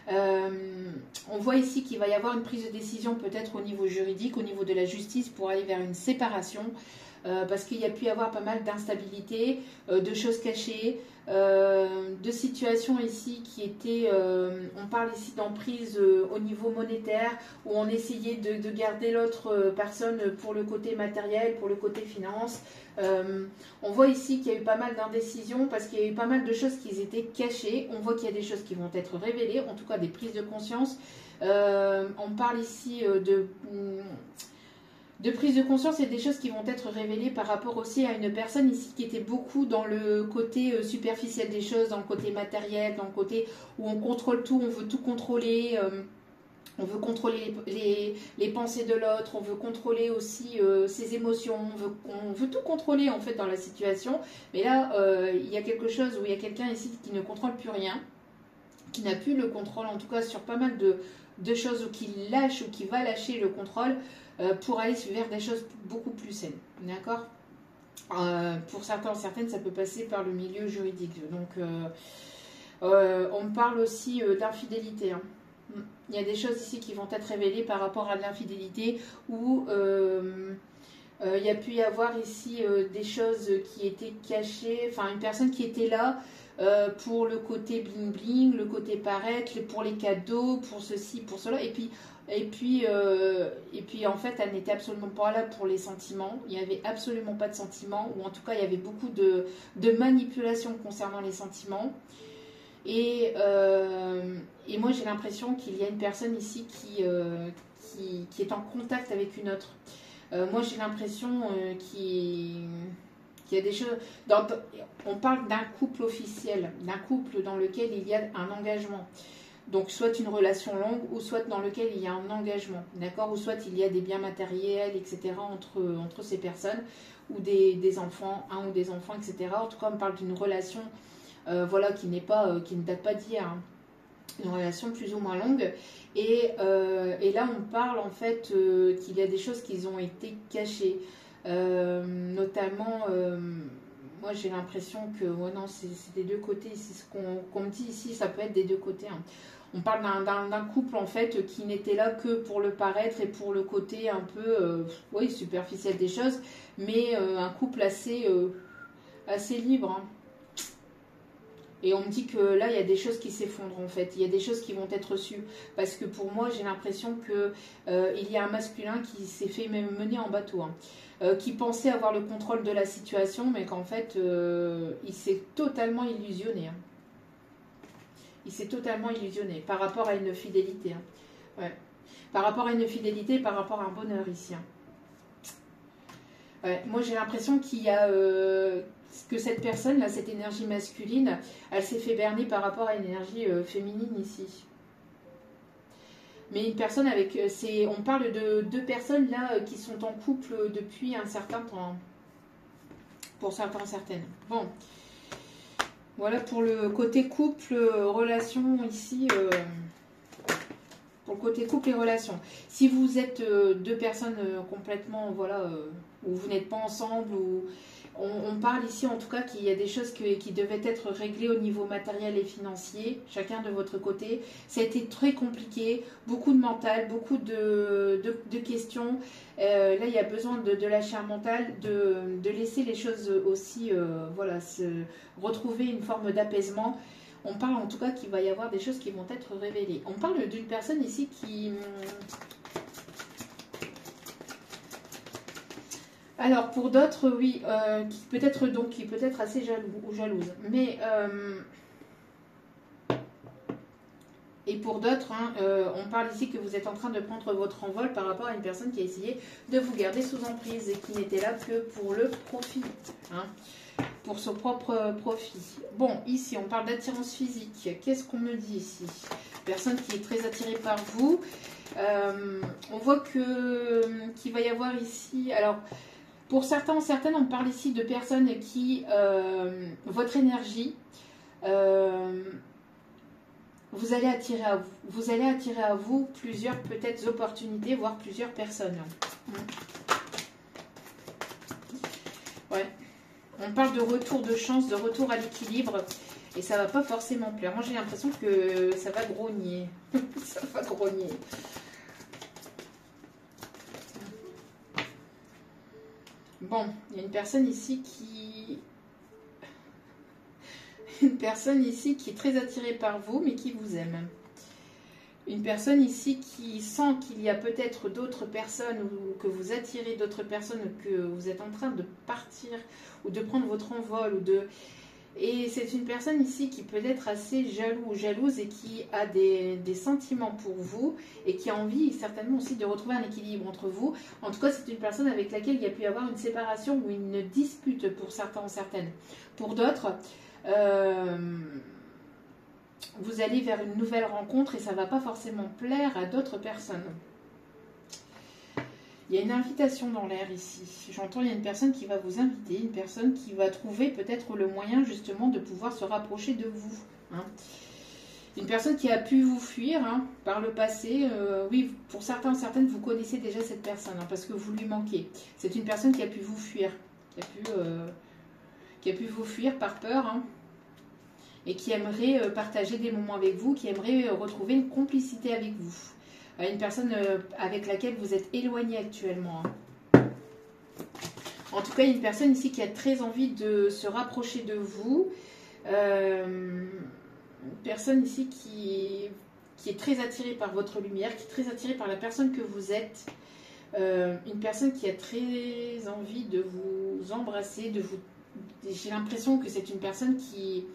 A: on voit ici qu'il va y avoir une prise de décision peut-être au niveau juridique, au niveau de la justice pour aller vers une séparation. Parce qu'il y a pu y avoir pas mal d'instabilité, de choses cachées, de situations ici qui étaient, on parle ici d'emprise au niveau monétaire, où on essayait de garder l'autre personne pour le côté matériel, pour le côté finance. On voit ici qu'il y a eu pas mal d'indécisions parce qu'il y a eu pas mal de choses qui étaient cachées. On voit qu'il y a des choses qui vont être révélées, en tout cas des prises de conscience. On parle ici de prise de conscience et des choses qui vont être révélées par rapport aussi à une personne ici qui était beaucoup dans le côté superficiel des choses, dans le côté matériel, dans le côté où on contrôle tout, on veut tout contrôler, on veut contrôler les pensées de l'autre, on veut contrôler aussi ses émotions, on veut tout contrôler en fait dans la situation. Mais là, il y a quelque chose où il y a quelqu'un ici qui ne contrôle plus rien, qui n'a plus le contrôle en tout cas sur pas mal de choses, ou qui lâche ou qui va lâcher le contrôle pour aller vers des choses beaucoup plus saines, d'accord? Pour certains, certaines, ça peut passer par le milieu juridique. Donc, on parle aussi d'infidélité. Hein. Il y a des choses ici qui vont être révélées par rapport à l'infidélité, où il y a pu y avoir ici des choses qui étaient cachées, enfin une personne qui était là pour le côté bling bling, le côté paraître, pour les cadeaux, pour ceci, pour cela, et puis en fait elle n'était absolument pas là pour les sentiments, il n'y avait absolument pas de sentiments, ou en tout cas il y avait beaucoup de manipulation concernant les sentiments. Et moi j'ai l'impression qu'il y a une personne ici qui est en contact avec une autre. Moi j'ai l'impression qu'il y a des choses... on parle d'un couple officiel, d'un couple dans lequel il y a un engagement. Donc soit une relation longue, ou soit dans lequel il y a un engagement, d'accord, ou soit il y a des biens matériels, etc. entre ces personnes, ou des enfants, un ou des enfants, etc. En tout cas on parle d'une relation voilà, qui ne date pas d'hier, hein. Une relation plus ou moins longue. Et là on parle en fait qu'il y a des choses qui ont été cachées, notamment moi j'ai l'impression que non, c'est des deux côtés, c'est ce qu'on me dit ici, ça peut être des deux côtés, hein. On parle d'un couple en fait qui n'était là que pour le paraître et pour le côté un peu oui, superficiel des choses, mais un couple assez libre, hein. Et on me dit que là, il y a des choses qui s'effondrent en fait. Il y a des choses qui vont être reçues. Parce que pour moi, j'ai l'impression que il y a un masculin qui s'est fait même mener en bateau. Hein. Qui pensait avoir le contrôle de la situation, mais qu'en fait, il s'est totalement illusionné. Hein. Il s'est totalement illusionné par rapport à une fidélité. Hein. Ouais. Par rapport à une fidélité, par rapport à un bonheur ici. Hein. Ouais. Moi, j'ai l'impression qu'il y a... que cette personne, là, cette énergie masculine, elle s'est fait berner par rapport à une énergie féminine ici. Mais une personne avec... on parle de deux personnes, là, qui sont en couple depuis un certain temps. Pour certains, certaines. Bon. Voilà pour le côté couple, relation ici. Pour le côté couple et relation. Si vous êtes deux personnes complètement, voilà, où vous n'êtes pas ensemble, ou on parle ici en tout cas qu'il y a des choses qui devaient être réglées au niveau matériel et financier, chacun de votre côté. Ça a été très compliqué, beaucoup de mental, beaucoup de questions. Là, il y a besoin de lâcher un mental, de laisser les choses aussi, voilà, se retrouver une forme d'apaisement. On parle en tout cas qu'il va y avoir des choses qui vont être révélées. On parle d'une personne ici qui... Alors pour d'autres, oui, qui peut être assez jaloux ou jalouse. Mais... Et pour d'autres, hein, on parle ici que vous êtes en train de prendre votre envol par rapport à une personne qui a essayé de vous garder sous emprise et qui n'était là que pour le profit. Hein. Pour son propre profit. Bon, ici, on parle d'attirance physique. Qu'est-ce qu'on me dit ici? Personne qui est très attirée par vous. On voit qu'il va y avoir ici... Alors, pour certains, certaines, on parle ici de personnes qui... votre énergie... vous allez attirer à vous. Vous allez attirer à vous plusieurs, peut-être, opportunités, voire plusieurs personnes. Ouais. On parle de retour de chance, de retour à l'équilibre. Et ça va pas forcément plaire. Moi, j'ai l'impression que ça va grogner. Ça va grogner. Bon, il y a une personne ici qui... Une personne ici qui est très attirée par vous, mais qui vous aime. Une personne ici qui sent qu'il y a peut-être d'autres personnes ou que vous attirez d'autres personnes, que vous êtes en train de partir ou de prendre votre envol. Et c'est une personne ici qui peut être assez jaloux ou jalouse et qui a des sentiments pour vous et qui a envie certainement aussi de retrouver un équilibre entre vous. En tout cas, c'est une personne avec laquelle il y a pu y avoir une séparation ou une dispute pour certains ou certaines. Pour d'autres... vous allez vers une nouvelle rencontre et ça ne va pas forcément plaire à d'autres personnes. Il y a une invitation dans l'air ici. J'entends, il y a une personne qui va vous inviter, une personne qui va trouver peut-être le moyen justement de pouvoir se rapprocher de vous. Hein. Une personne qui a pu vous fuir hein, par le passé. Oui, pour certains, certaines, vous connaissez déjà cette personne hein, parce que vous lui manquez. C'est une personne qui a pu vous fuir, qui a pu vous fuir par peur. Hein, et qui aimerait partager des moments avec vous, qui aimerait retrouver une complicité avec vous. Une personne avec laquelle vous êtes éloigné actuellement. Hein. En tout cas, il y a une personne ici qui a très envie de se rapprocher de vous. Une personne ici qui est très attirée par votre lumière, qui est très attirée par la personne que vous êtes. Une personne qui a très envie de vous embrasser, de vous... J'ai l'impression que c'est une personne qui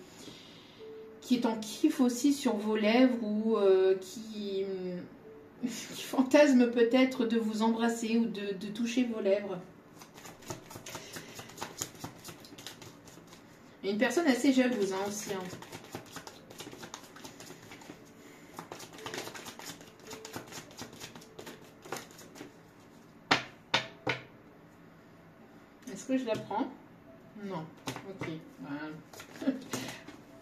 A: est en kiff aussi sur vos lèvres ou qui fantasme peut-être de vous embrasser ou de toucher vos lèvres. Et une personne assez jalouse hein, aussi. Hein. Est-ce que je la prends? Non. Ok. Voilà.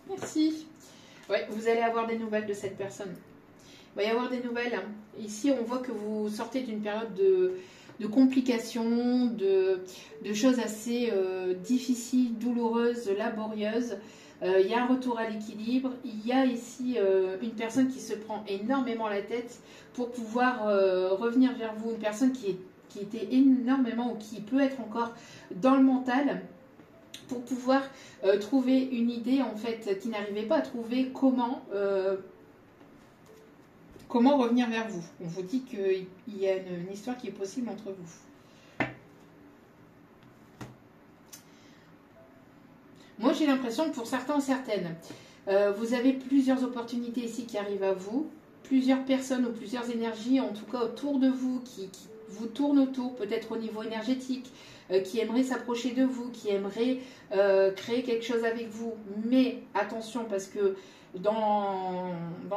A: Merci. Ouais, vous allez avoir des nouvelles de cette personne. Il va y avoir des nouvelles. Hein. Ici, on voit que vous sortez d'une période de complications, de choses assez difficiles, douloureuses, laborieuses. Il y a un retour à l'équilibre. Il y a ici une personne qui se prend énormément la tête pour pouvoir revenir vers vous. Une personne qui était énormément ou qui peut être encore dans le mental. pour pouvoir trouver une idée en fait qui n'arrivait pas à trouver comment revenir vers vous. On vous dit qu'il y a une histoire qui est possible entre vous. Moi j'ai l'impression que pour certains ou certaines, vous avez plusieurs opportunités ici qui arrivent à vous, plusieurs personnes ou plusieurs énergies en tout cas autour de vous qui vous tournent autour, peut-être au niveau énergétique, qui aimeraient s'approcher de vous, qui aimeraient créer quelque chose avec vous. Mais attention, parce que dans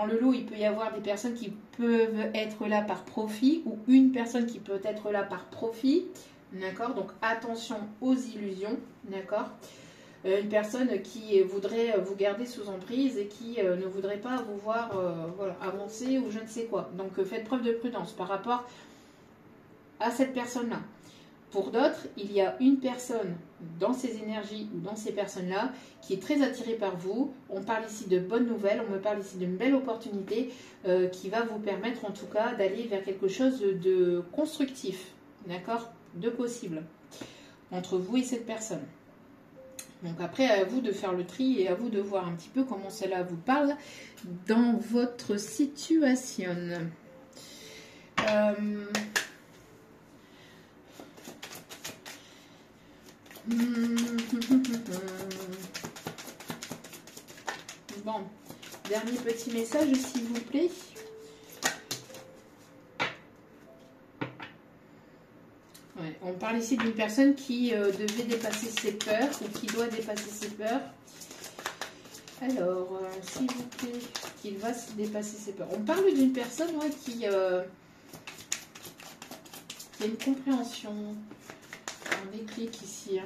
A: le lot, il peut y avoir des personnes qui peuvent être là par profit ou une personne qui peut être là par profit. D'accord? Donc attention aux illusions. D'accord? Une personne qui voudrait vous garder sous emprise et qui ne voudrait pas vous voir voilà, avancer ou je ne sais quoi. Donc faites preuve de prudence par rapport à cette personne-là. Pour d'autres, il y a une personne dans ces énergies ou dans ces personnes-là qui est très attirée par vous. On parle ici de bonnes nouvelles, on me parle ici d'une belle opportunité qui va vous permettre en tout cas d'aller vers quelque chose de constructif, d'accord, de possible entre vous et cette personne. Donc après, à vous de faire le tri et à vous de voir un petit peu comment cela vous parle dans votre situation. Bon, dernier petit message s'il vous plaît. Ouais, on parle ici d'une personne qui devait dépasser ses peurs ou qui doit dépasser ses peurs. Alors, s'il vous plaît, qu'il va se dépasser ses peurs. On parle d'une personne ouais, qui a une compréhension. On déclic ici.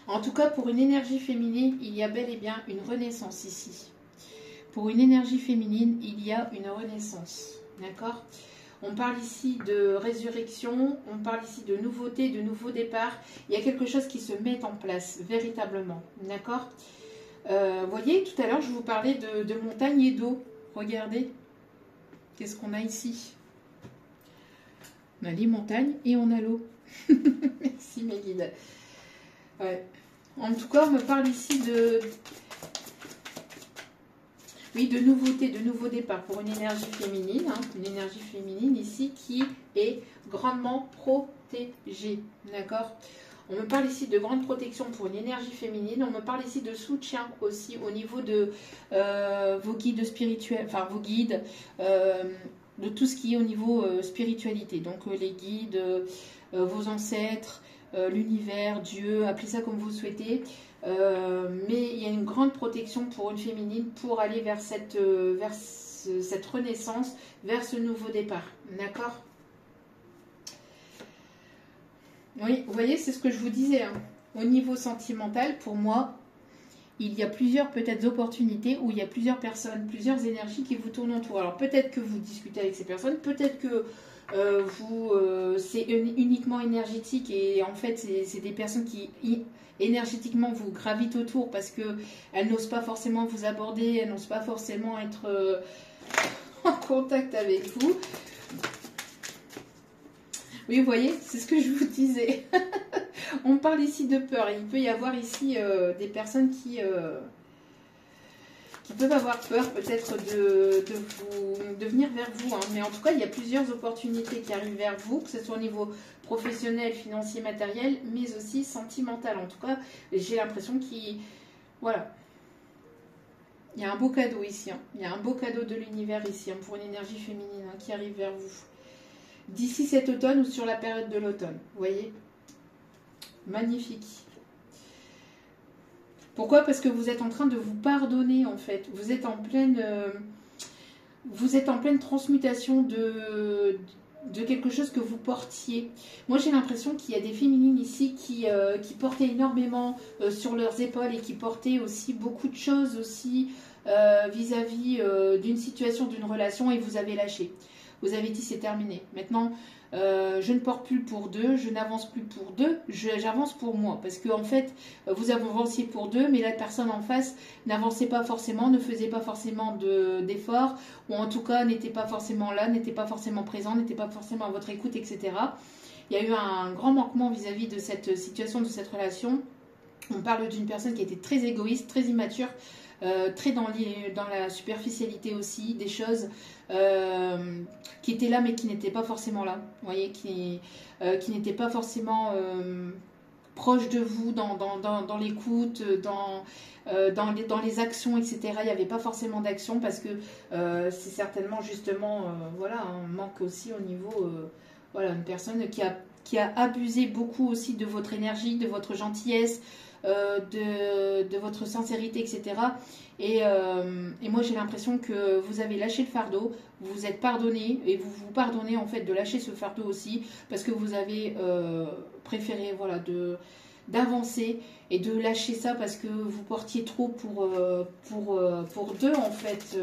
A: En tout cas, pour une énergie féminine, il y a bel et bien une renaissance ici. Pour une énergie féminine, il y a une renaissance. D'accord ? On parle ici de résurrection, on parle ici de nouveauté, de nouveau départ. Il y a quelque chose qui se met en place, véritablement. D'accord ? Voyez, tout à l'heure, je vous parlais de montagne et d'eau. Regardez, qu'est-ce qu'on a ici ? On a les montagnes et on a l'eau. Merci mes guides. Ouais. En tout cas, on me parle ici de nouveauté, de nouveau départ pour une énergie féminine. Hein, une énergie féminine ici qui est grandement protégée. D'accord ? On me parle ici de grande protection pour une énergie féminine. On me parle ici de soutien aussi au niveau de vos guides spirituels, enfin vos guides, de tout ce qui est au niveau spiritualité. Donc les guides, vos ancêtres, l'univers, Dieu, appelez ça comme vous souhaitez. Mais il y a une grande protection pour une féminine pour aller vers cette renaissance, vers ce nouveau départ. D'accord ? Oui, vous voyez, c'est ce que je vous disais. Hein. Au niveau sentimental, pour moi, il y a plusieurs peut-être opportunités où il y a plusieurs personnes, plusieurs énergies qui vous tournent autour. Alors peut-être que vous discutez avec ces personnes, peut-être que c'est uniquement énergétique et en fait c'est des personnes qui énergétiquement vous gravitent autour parce qu'elles n'osent pas forcément vous aborder, elles n'osent pas forcément être en contact avec vous. Oui, vous voyez, c'est ce que je vous disais. On parle ici de peur. Il peut y avoir ici des personnes qui peuvent avoir peur peut-être de venir vers vous. Hein. Mais en tout cas, il y a plusieurs opportunités qui arrivent vers vous, que ce soit au niveau professionnel, financier, matériel, mais aussi sentimental. En tout cas, j'ai l'impression voilà. Il y a un beau cadeau ici. Hein. Il y a un beau cadeau de l'univers ici hein, pour une énergie féminine hein, qui arrive vers vous. D'ici cet automne ou sur la période de l'automne. Vous voyez ? Magnifique. Pourquoi ? Parce que vous êtes en train de vous pardonner en fait. Vous êtes en pleine transmutation de quelque chose que vous portiez. Moi j'ai l'impression qu'il y a des féminines ici qui portaient énormément sur leurs épaules et qui portaient aussi beaucoup de choses aussi vis-à-vis d'une situation, d'une relation et vous avez lâché. Vous avez dit c'est terminé. Maintenant, je ne porte plus pour deux, je n'avance plus pour deux, j'avance pour moi. Parce que en fait, vous avanciez pour deux, mais la personne en face n'avançait pas forcément, ne faisait pas forcément d'efforts, ou en tout cas n'était pas forcément là, n'était pas forcément présent, n'était pas forcément à votre écoute, etc. il y a eu un grand manquement vis-à-vis de cette situation, de cette relation. On parle d'une personne qui était très égoïste, très immature, très dans la superficialité aussi, des choses qui étaient là mais qui n'étaient pas forcément là. Vous voyez, qui n'étaient pas forcément proches de vous dans l'écoute, dans les actions, etc. Il n'y avait pas forcément d'action parce que c'est certainement justement voilà, un manque aussi au niveau voilà, une personne qui a abusé beaucoup aussi de votre énergie, de votre gentillesse, de votre sincérité, etc. Et moi j'ai l'impression que vous avez lâché le fardeau, vous vous êtes pardonné et vous vous pardonnez en fait de lâcher ce fardeau aussi parce que vous avez préféré voilà, d'avancer et de lâcher ça parce que vous portiez trop pour deux en fait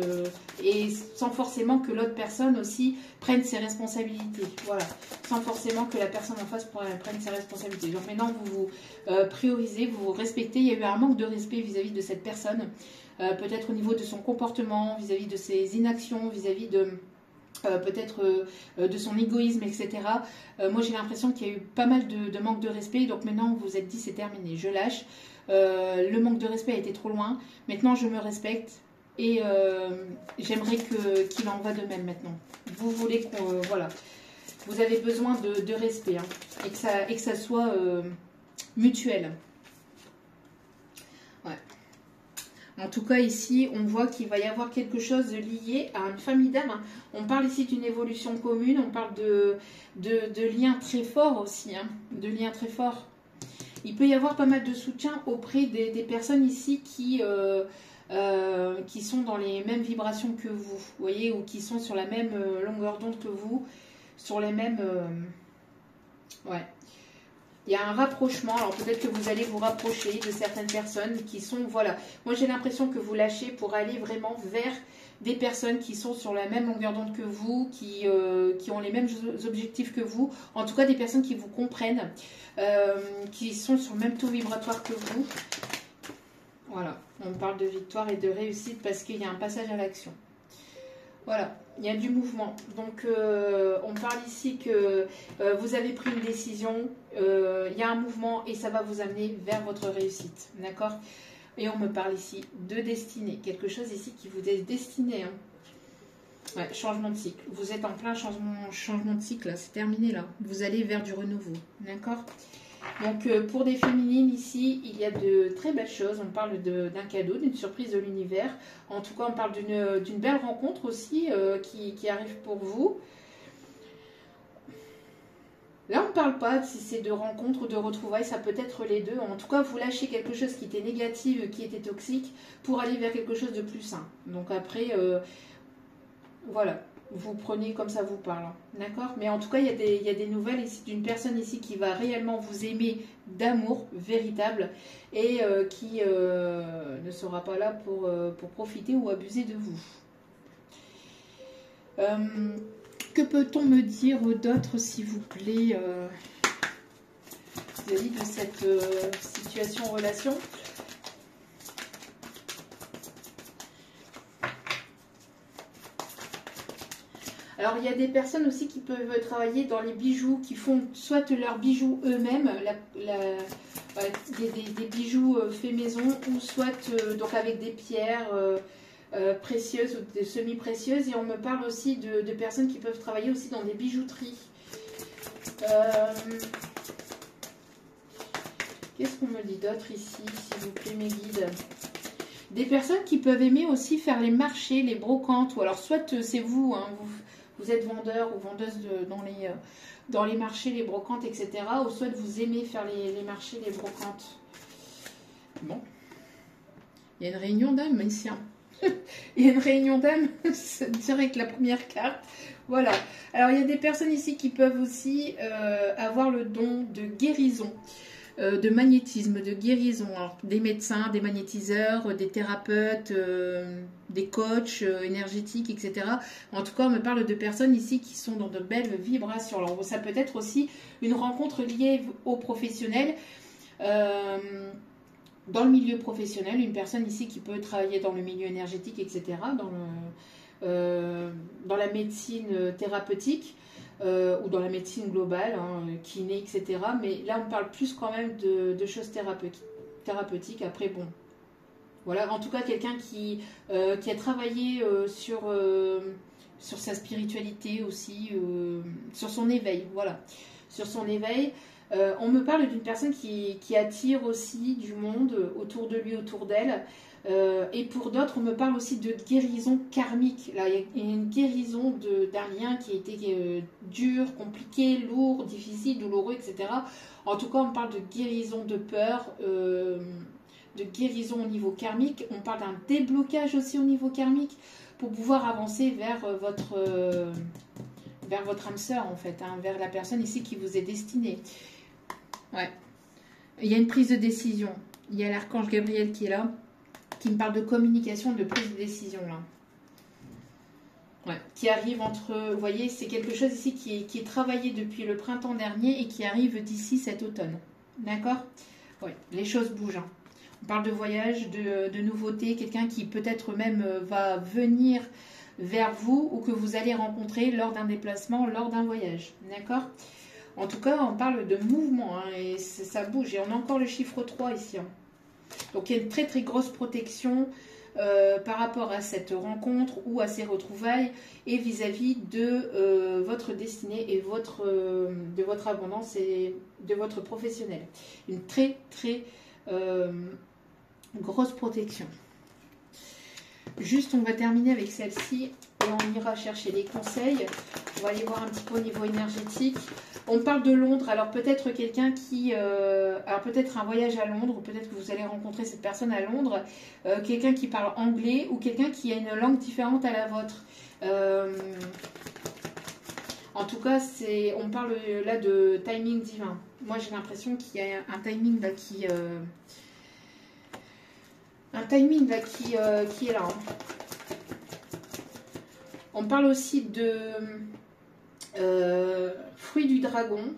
A: et sans forcément que l'autre personne aussi prenne ses responsabilités, voilà, sans forcément que la personne en face prenne ses responsabilités. Donc maintenant vous vous priorisez, vous vous respectez. Il y a eu un manque de respect vis-à-vis de cette personne, peut-être au niveau de son comportement, vis-à-vis de ses inactions, vis-à-vis de peut-être de son égoïsme, etc. Moi j'ai l'impression qu'il y a eu pas mal de manque de respect, donc maintenant vous vous êtes dit c'est terminé, je lâche. Le manque de respect a été trop loin, maintenant je me respecte et j'aimerais qu'il en va de même maintenant. Vous voulez qu'on... voilà, vous avez besoin de respect hein, et que ça soit mutuel. Ouais. En tout cas, ici, on voit qu'il va y avoir quelque chose de lié à une famille d'âmes. On parle ici d'une évolution commune, on parle de liens très forts aussi, hein, de liens très forts. Il peut y avoir pas mal de soutien auprès des personnes ici qui sont dans les mêmes vibrations que vous, voyez, ou qui sont sur la même longueur d'onde que vous, sur les mêmes... ouais. Il y a un rapprochement, alors peut-être que vous allez vous rapprocher de certaines personnes qui sont, voilà. Moi j'ai l'impression que vous lâchez pour aller vraiment vers des personnes qui sont sur la même longueur d'onde que vous, qui ont les mêmes objectifs que vous, en tout cas des personnes qui vous comprennent, qui sont sur le même taux vibratoire que vous. Voilà, on parle de victoire et de réussite parce qu'il y a un passage à l'action. Voilà, il y a du mouvement. Donc, on parle ici que vous avez pris une décision, il y a un mouvement et ça va vous amener vers votre réussite. D'accord? Et on me parle ici de destinée. Quelque chose ici qui vous est destiné. Hein. Ouais, changement de cycle. Vous êtes en plein changement de cycle, là. C'est terminé, là. Vous allez vers du renouveau. D'accord? Donc, pour des féminines, ici, il y a de très belles choses. On parle d'un cadeau, d'une surprise de l'univers. En tout cas, on parle d'une belle rencontre aussi qui arrive pour vous. Là, on ne parle pas si c'est de rencontres ou de retrouvailles, ça peut être les deux. En tout cas, vous lâchez quelque chose qui était négatif, qui était toxique, pour aller vers quelque chose de plus sain. Donc après, voilà. Vous prenez comme ça vous parle, d'accord? Mais en tout cas, il y a des nouvelles ici d'une personne ici qui va réellement vous aimer d'amour véritable et qui ne sera pas là pour profiter ou abuser de vous. Que peut-on me dire d'autre, s'il vous plaît, vis-à-vis de cette situation, relation? Alors, il y a des personnes aussi qui peuvent travailler dans les bijoux, qui font soit leurs bijoux eux-mêmes, des bijoux faits maison, ou soit donc avec des pierres précieuses ou des semi-précieuses. Et on me parle aussi de personnes qui peuvent travailler aussi dans des bijouteries. Qu'est-ce qu'on me dit d'autre ici, s'il vous plaît, mes guides? Des personnes qui peuvent aimer aussi faire les marchés, les brocantes, ou alors soit c'est vous, hein, vous êtes vendeur ou vendeuse dans les marchés, les brocantes, etc. Ou soit vous aimez faire les marchés, les brocantes. Bon. Il y a une réunion d'âmes ici. Hein. Il y a une réunion d'âmes, c'est direct la première carte. Voilà. Alors, il y a des personnes ici qui peuvent aussi avoir le don de guérison. De magnétisme, de guérison. Alors, des médecins, des magnétiseurs, des thérapeutes, des coachs énergétiques, etc. En tout cas, on me parle de personnes ici qui sont dans de belles vibrations. Alors, ça peut être aussi une rencontre liée au professionnel. Dans le milieu professionnel, une personne ici qui peut travailler dans le milieu énergétique, etc. Dans la médecine thérapeutique. ou dans la médecine globale, hein, kiné, etc. Mais là, on parle plus quand même de choses thérapeutiques. Après, bon, voilà, en tout cas, quelqu'un qui a travaillé sur sa spiritualité aussi, sur son éveil, voilà, sur son éveil. On me parle d'une personne qui attire aussi du monde autour de lui, autour d'elle. Et pour d'autres, on me parle aussi de guérison karmique. Là, il y a une guérison d'un lien qui a été dur, compliqué, lourd, difficile, douloureux, etc. En tout cas, on parle de guérison de peur, de guérison au niveau karmique. On parle d'un déblocage aussi au niveau karmique pour pouvoir avancer vers votre âme sœur, en fait, hein, vers la personne ici qui vous est destinée. Ouais. Il y a une prise de décision. Il y a l'archange Gabriel qui est là, qui me parle de communication, de prise de décision, là. Ouais. Qui arrive entre... Vous voyez, c'est quelque chose ici qui est travaillé depuis le printemps dernier et qui arrive d'ici cet automne. D'accord? Oui, les choses bougent, hein. On parle de voyage, de nouveautés, quelqu'un qui peut-être même va venir vers vous ou que vous allez rencontrer lors d'un déplacement, lors d'un voyage. D'accord? En tout cas, on parle de mouvement, hein, et ça bouge. Et on a encore le chiffre 3 ici. Hein. Donc, il y a une très très grosse protection par rapport à cette rencontre ou à ces retrouvailles et vis-à-vis de votre destinée et de votre abondance et de votre professionnel. Une très très grosse protection. Juste, on va terminer avec celle-ci et on ira chercher les conseils. On va aller voir un petit peu au niveau énergétique. On parle de Londres, alors peut-être quelqu'un qui... alors peut-être un voyage à Londres, ou peut-être que vous allez rencontrer cette personne à Londres, quelqu'un qui parle anglais, ou quelqu'un qui a une langue différente à la vôtre. En tout cas, on parle là de timing divin. Moi, j'ai l'impression qu'il y a un timing là qui... qui est là. Hein. On parle aussi de fruits du dragon.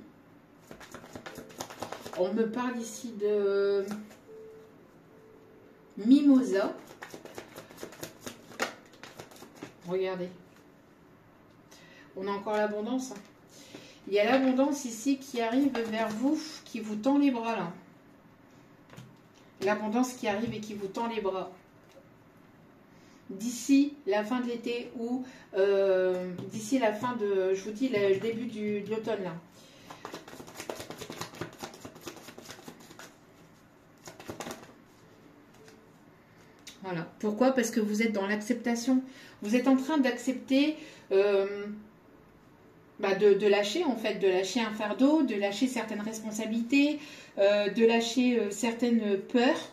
A: On me parle ici de mimosa. Regardez. On a encore l'abondance. Hein. Il y a l'abondance ici qui arrive vers vous, qui vous tend les bras là. L'abondance qui arrive et qui vous tend les bras. D'ici la fin de l'été ou d'ici la fin de, je vous dis, le début de l'automne là. Voilà. Pourquoi? Parce que vous êtes dans l'acceptation. Vous êtes en train d'accepter, de lâcher en fait, de lâcher un fardeau, de lâcher certaines responsabilités, de lâcher certaines peurs,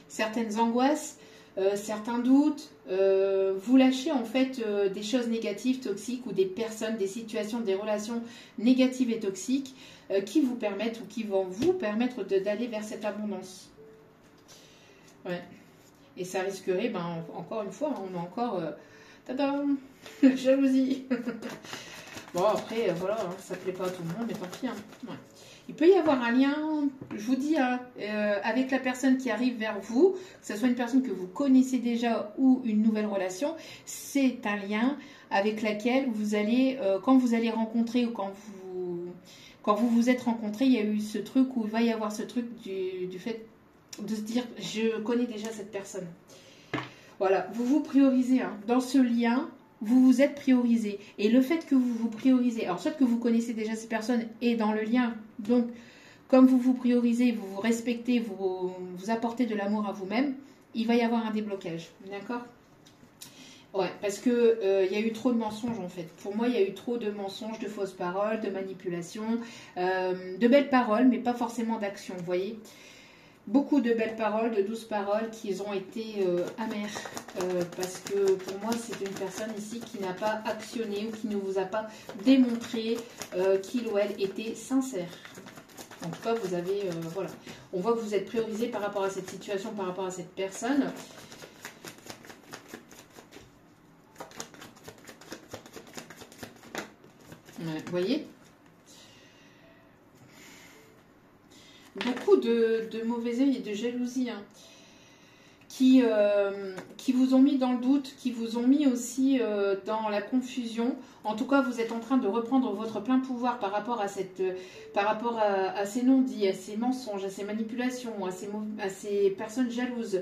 A: certaines angoisses, certains doutes. Vous lâchez en fait des choses négatives, toxiques ou des personnes, des situations, des relations négatives et toxiques qui vous permettent ou qui vont vous permettre d'aller vers cette abondance. Ouais. Et ça risquerait, encore une fois, on a encore... tadam, jalousie. Bon, après, voilà, hein, ça ne plaît pas à tout le monde, mais tant pis. Hein. Ouais. Il peut y avoir un lien, je vous dis, hein, avec la personne qui arrive vers vous, que ce soit une personne que vous connaissez déjà ou une nouvelle relation, c'est un lien avec laquelle vous allez, quand vous allez rencontrer ou quand vous vous êtes rencontrés, il y a eu ce truc où il va y avoir ce truc du fait de se dire, je connais déjà cette personne. Voilà, vous vous priorisez. Hein. Dans ce lien, vous vous êtes priorisé. Et le fait que vous vous priorisez, alors soit que vous connaissez déjà ces personnes et dans le lien, donc comme vous vous priorisez, vous vous respectez, vous apportez de l'amour à vous-même, il va y avoir un déblocage. D'accord? Ouais, parce que y a eu trop de mensonges en fait. Pour moi, il y a eu trop de mensonges, de fausses paroles, de manipulations, de belles paroles, mais pas forcément d'action, vous voyez? Beaucoup de belles paroles, de douces paroles qui ont été amères. Parce que pour moi, c'est une personne ici qui n'a pas actionné ou qui ne vous a pas démontré qu'il ou elle était sincère. En tout cas, vous avez... voilà. On voit que vous êtes priorisé par rapport à cette situation, par rapport à cette personne. Ouais, vous voyez ? Beaucoup de mauvais œil et de jalousie hein, qui vous ont mis dans le doute, qui vous ont mis aussi dans la confusion. En tout cas, vous êtes en train de reprendre votre plein pouvoir par rapport à ces non-dits, à ces mensonges, à ces manipulations, à ces personnes jalouses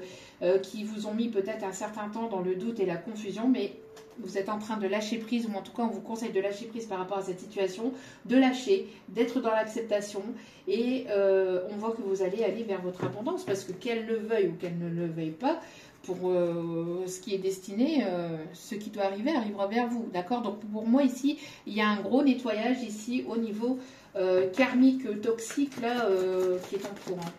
A: qui vous ont mis peut-être un certain temps dans le doute et la confusion, mais vous êtes en train de lâcher prise, ou en tout cas on vous conseille de lâcher prise par rapport à cette situation, de lâcher, d'être dans l'acceptation, et on voit que vous allez aller vers votre abondance, parce que qu'elle le veuille ou qu'elle ne le veuille pas, pour ce qui est destiné, ce qui doit arriver arrivera vers vous, d'accord? Donc pour moi ici, il y a un gros nettoyage ici au niveau karmique, toxique, là, qui est en cours, hein,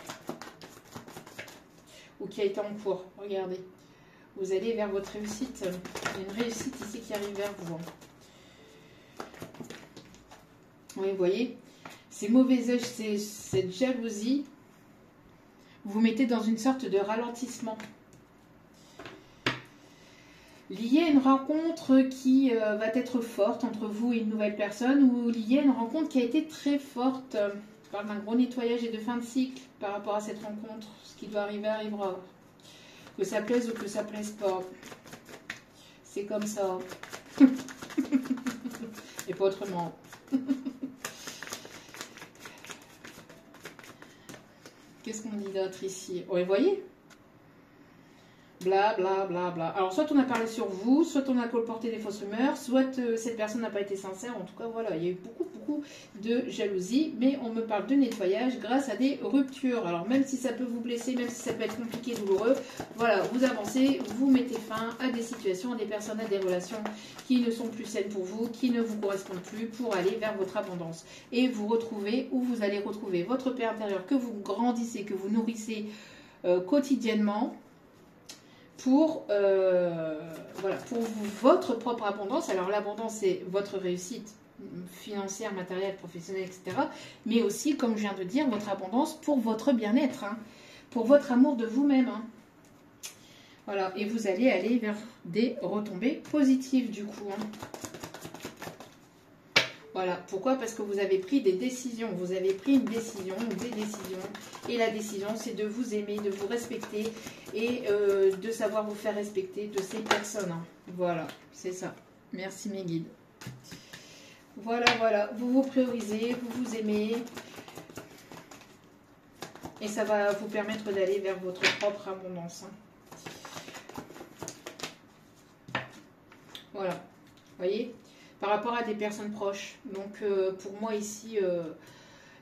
A: ou qui a été en cours, regardez. Vous allez vers votre réussite. Il y a une réussite ici qui arrive vers vous. Oui, vous voyez, ces mauvais œils, cette jalousie, vous mettez dans une sorte de ralentissement. Lié à une rencontre qui va être forte entre vous et une nouvelle personne, ou lié à une rencontre qui a été très forte. Je parle d'un gros nettoyage et de fin de cycle par rapport à cette rencontre. Ce qui doit arriver arrivera. Que ça plaise ou que ça plaise pas. C'est comme ça. Et pas autrement. Qu'est-ce qu'on dit d'autre ici? Oui, vous voyez? Bla bla bla bla. Alors soit on a parlé sur vous, soit on a colporté des fausses rumeurs, soit cette personne n'a pas été sincère. En tout cas voilà, il y a eu beaucoup de jalousie, mais on me parle de nettoyage grâce à des ruptures. Alors même si ça peut vous blesser, même si ça peut être compliqué, douloureux, voilà, vous avancez, vous mettez fin à des situations, à des personnes, à des relations qui ne sont plus saines pour vous, qui ne vous correspondent plus, pour aller vers votre abondance. Et vous retrouvez, ou vous allez retrouver votre paix intérieure que vous grandissez, que vous nourrissez quotidiennement, pour, voilà, pour votre propre abondance. Alors l'abondance, c'est votre réussite financière, matérielle, professionnelle, etc. Mais aussi, comme je viens de dire, votre abondance pour votre bien-être, hein, pour votre amour de vous-même. Hein. Voilà, et vous allez aller vers des retombées positives du coup. Hein. Voilà, pourquoi? Parce que vous avez pris des décisions, vous avez pris une décision, des décisions, et la décision c'est de vous aimer, de vous respecter et de savoir vous faire respecter de ces personnes. Hein. Voilà, c'est ça. Merci mes guides. Voilà, voilà, vous vous priorisez, vous vous aimez et ça va vous permettre d'aller vers votre propre abondance. Hein. Voilà, vous voyez? Par rapport à des personnes proches. Donc pour moi ici,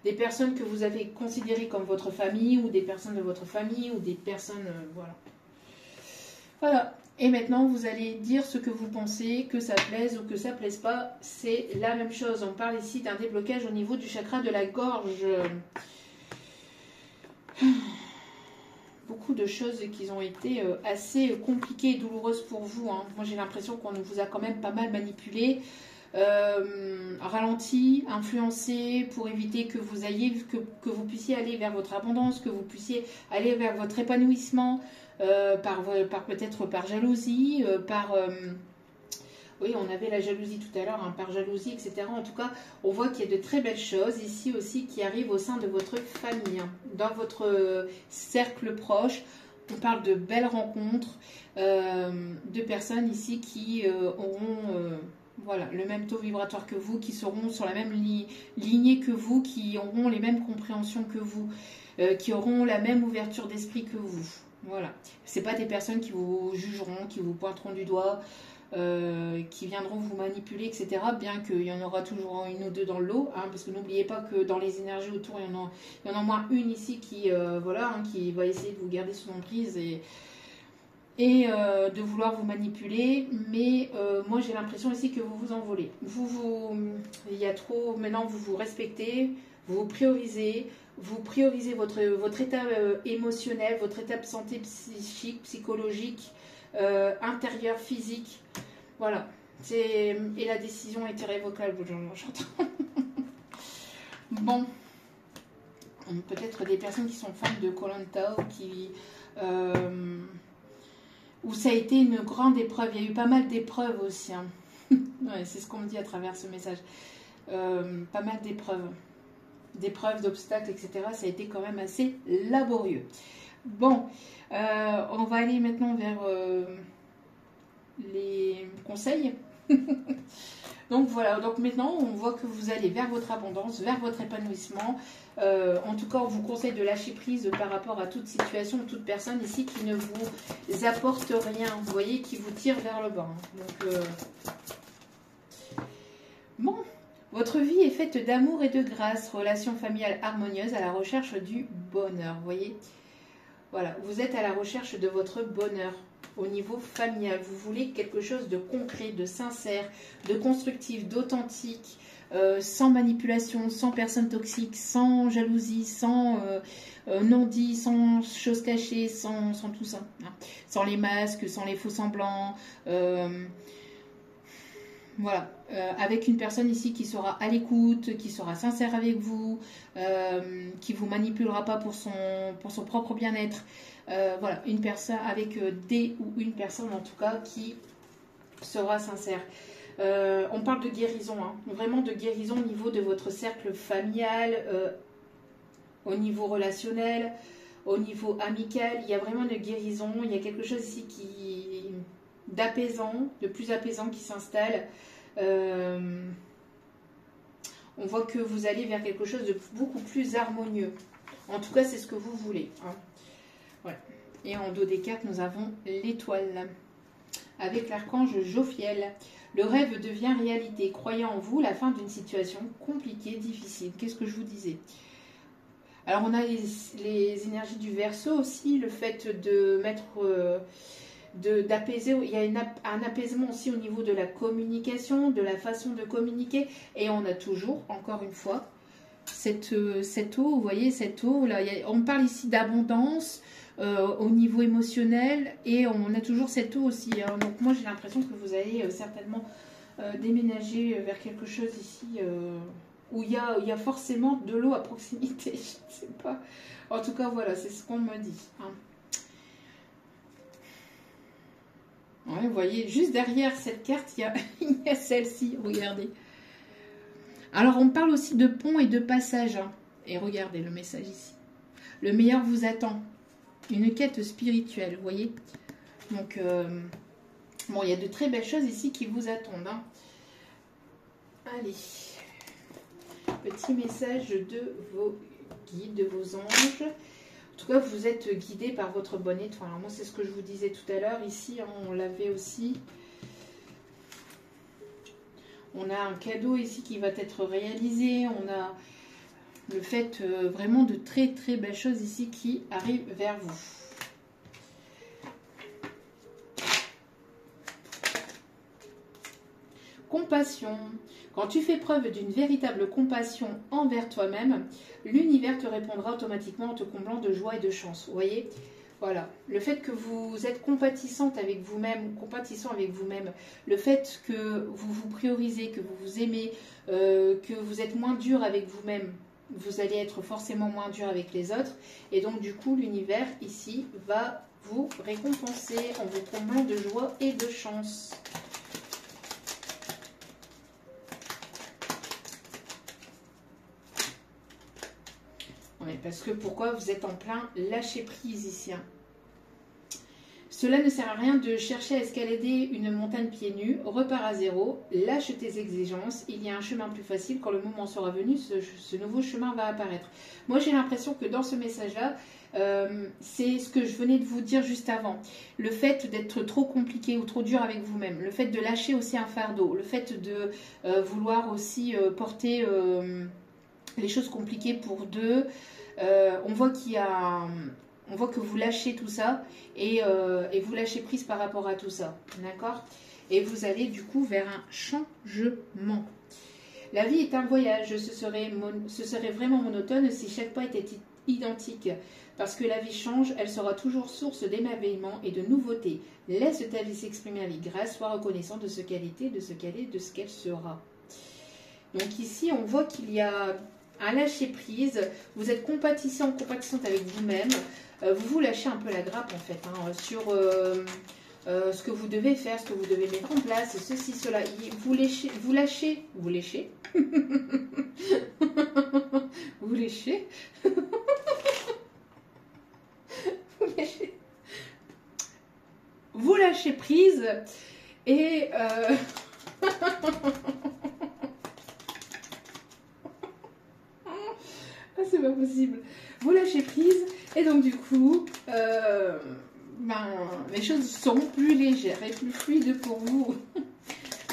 A: des personnes que vous avez considérées comme votre famille, ou des personnes de votre famille, ou des personnes, voilà. Voilà. Et maintenant, vous allez dire ce que vous pensez, que ça plaise ou que ça plaise pas. C'est la même chose. On parle ici d'un déblocage au niveau du chakra de la gorge. Beaucoup de choses qui ont été assez compliquées et douloureuses pour vous. Hein. Moi, j'ai l'impression qu'on vous a quand même pas mal manipulé. Ralenti, influencé pour éviter que vous ayez, que vous puissiez aller vers votre abondance, que vous puissiez aller vers votre épanouissement, par peut-être par jalousie, oui, on avait la jalousie tout à l'heure, hein, par jalousie, etc. En tout cas, on voit qu'il y a de très belles choses ici aussi qui arrivent au sein de votre famille, hein, dans votre cercle proche. On parle de belles rencontres, de personnes ici qui auront voilà, le même taux vibratoire que vous, qui seront sur la même lignée que vous, qui auront les mêmes compréhensions que vous, qui auront la même ouverture d'esprit que vous. Voilà. C'est pas des personnes qui vous jugeront, qui vous pointeront du doigt, qui viendront vous manipuler, etc. Bien qu'il y en aura toujours une ou deux dans le lot, hein, parce que n'oubliez pas que dans les énergies autour, il y en a au moins une ici qui, voilà, hein, qui va essayer de vous garder sous emprise et de vouloir vous manipuler, mais moi j'ai l'impression ici que vous vous envolez. Il y a trop, maintenant vous vous respectez, vous priorisez votre état émotionnel, votre état de santé psychique, psychologique, intérieur, physique, voilà. Et la décision est irrévocable, j'entends. Bon, peut-être des personnes qui sont fans de Koh Lanta ou qui... où ça a été une grande épreuve. Il y a eu pas mal d'épreuves aussi. Hein. Ouais, c'est ce qu'on me dit à travers ce message. Pas mal d'épreuves, d'obstacles, etc. Ça a été quand même assez laborieux. Bon, on va aller maintenant vers les conseils. Donc voilà, donc maintenant on voit que vous allez vers votre abondance, vers votre épanouissement. En tout cas, on vous conseille de lâcher prise par rapport à toute situation, toute personne ici qui ne vous apporte rien, vous voyez, qui vous tire vers le bas. Donc, bon, votre vie est faite d'amour et de grâce, relation familiale harmonieuse à la recherche du bonheur, vous voyez. Voilà, vous êtes à la recherche de votre bonheur au niveau familial. Vous voulez quelque chose de concret, de sincère, de constructif, d'authentique, sans manipulation, sans personne toxique, sans jalousie, sans non-dit, sans choses cachées, sans tout ça. Hein. Sans les masques, sans les faux semblants. Voilà, avec une personne ici qui sera à l'écoute, qui sera sincère avec vous, qui vous manipulera pas pour son propre bien-être. Voilà, une personne avec des ou une personne en tout cas qui sera sincère. On parle de guérison, hein, vraiment de guérison au niveau de votre cercle familial, au niveau relationnel, au niveau amical. Il y a vraiment une guérison, il y a quelque chose ici d'apaisant, de plus apaisant qui s'installe. On voit que vous allez vers quelque chose de beaucoup plus harmonieux. En tout cas, c'est ce que vous voulez. Hein. Voilà. Et en dos des cartes, nous avons l'étoile. Avec l'archange Jophiel. Le rêve devient réalité. Croyez en vous, la fin d'une situation compliquée, difficile. Qu'est-ce que je vous disais? Alors, on a les énergies du Verseau aussi. Le fait de mettre... d'apaiser, il y a un apaisement aussi au niveau de la communication, de la façon de communiquer, et on a toujours, encore une fois, cette eau, vous voyez, cette eau, là, on parle ici d'abondance au niveau émotionnel, et on a toujours cette eau aussi, hein. Donc moi j'ai l'impression que vous allez certainement déménager vers quelque chose ici où il y a forcément de l'eau à proximité, je ne sais pas, en tout cas voilà, c'est ce qu'on me dit, hein. Ouais, vous voyez, juste derrière cette carte, il y a celle-ci, regardez. Alors, on parle aussi de pont et de passage. Hein. Et regardez le message ici. Le meilleur vous attend. Une quête spirituelle, vous voyez. Donc, bon, il y a de très belles choses ici qui vous attendent. Hein. Allez. Petit message de vos guides, de vos anges. En tout cas, vous êtes guidé par votre bonne étoile. Alors moi, c'est ce que je vous disais tout à l'heure. Ici, hein, on l'avait aussi. On a un cadeau ici qui va être réalisé. On a le fait vraiment de très très belles choses ici qui arrivent vers vous. Compassion. Quand tu fais preuve d'une véritable compassion envers toi-même, l'univers te répondra automatiquement en te comblant de joie et de chance. Vous voyez? Voilà. Le fait que vous êtes compatissante avec vous-même, compatissant avec vous-même, le fait que vous vous priorisez, que vous vous aimez, que vous êtes moins dur avec vous-même, vous allez être forcément moins dur avec les autres. Et donc, du coup, l'univers, ici, va vous récompenser en vous comblant de joie et de chance. Oui, parce que pourquoi vous êtes en plein lâcher prise ici, hein. Cela ne sert à rien de chercher à escalader une montagne pieds nus, repars à zéro, lâche tes exigences, il y a un chemin plus facile, quand le moment sera venu, ce nouveau chemin va apparaître. Moi j'ai l'impression que dans ce message-là, c'est ce que je venais de vous dire juste avant. Le fait d'être trop compliqué ou trop dur avec vous-même, le fait de lâcher aussi un fardeau, le fait de vouloir aussi porter les choses compliquées pour deux, on voit qu'il y a... On voit que vous lâchez tout ça et vous lâchez prise par rapport à tout ça. D'accord? Et vous allez du coup vers un changement. La vie est un voyage. Ce serait vraiment monotone si chaque pas était identique. Parce que la vie change, elle sera toujours source d'émerveillement et de nouveautés. Laisse ta vie s'exprimer avec grâce. Sois reconnaissant de ce qu'elle était, de ce qu'elle est, de ce qu'elle sera. Donc ici, on voit qu'il y a un lâcher prise. Vous êtes compatissant, compatissante avec vous-même. Vous vous lâchez un peu la grappe en fait, hein, sur ce que vous devez faire, ce que vous devez mettre en place, ceci, cela. Vous lâchez, vous lâchez, vous lâchez, vous lâchez, lâchez prise et ah, c'est pas possible. Vous lâchez prise et donc du coup, les choses sont plus légères et plus fluides pour vous.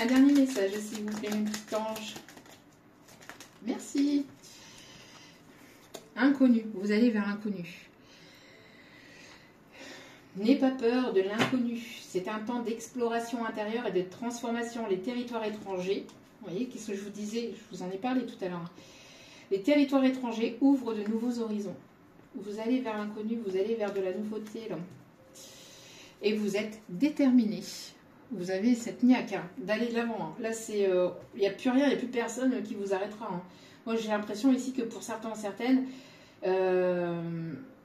A: Un dernier message, s'il vous plaît, une petite ange. Merci. Inconnu, vous allez vers l'inconnu. N'ayez pas peur de l'inconnu. C'est un temps d'exploration intérieure et de transformation. Les territoires étrangers, vous voyez, qu'est-ce que je vous disais, je vous en ai parlé tout à l'heure. Les territoires étrangers ouvrent de nouveaux horizons. Vous allez vers l'inconnu, vous allez vers de la nouveauté. Là. Et vous êtes déterminé. Vous avez cette niaque d'aller de l'avant. Hein. Là, il n'y a plus rien, il n'y a plus personne qui vous arrêtera. Hein. Moi, j'ai l'impression ici que pour certains, certaines,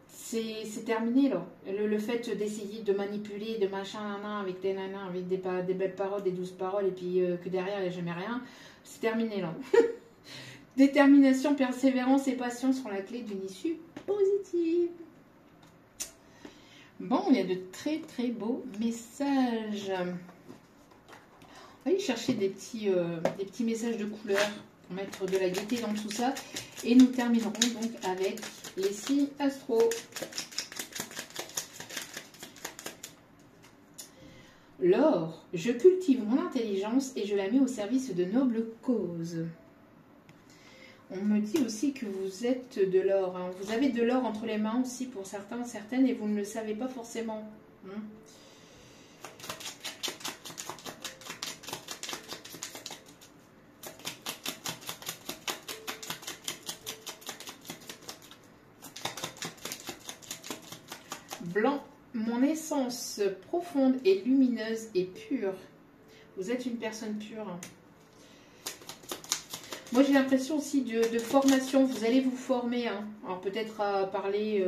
A: c'est terminé. Là. Le fait d'essayer de manipuler, de machin, avec des nanas, avec des belles paroles, des douces paroles, et puis que derrière, il n'y a jamais rien, c'est terminé. Là. Détermination, persévérance et patience sont la clé d'une issue positive. Bon, il y a de très très beaux messages. On va aller chercher des petits messages de couleur pour mettre de la gaieté dans tout ça. Et nous terminerons donc avec les signes astro. L'or, je cultive mon intelligence et je la mets au service de nobles causes. On me dit aussi que vous êtes de l'or. Hein. Vous avez de l'or entre les mains aussi pour certains, certaines, et vous ne le savez pas forcément. Hein. Blanc, mon essence profonde et lumineuse et pure. Vous êtes une personne pure. Moi, j'ai l'impression aussi de formation. Vous allez vous former. Hein. Alors, peut-être à parler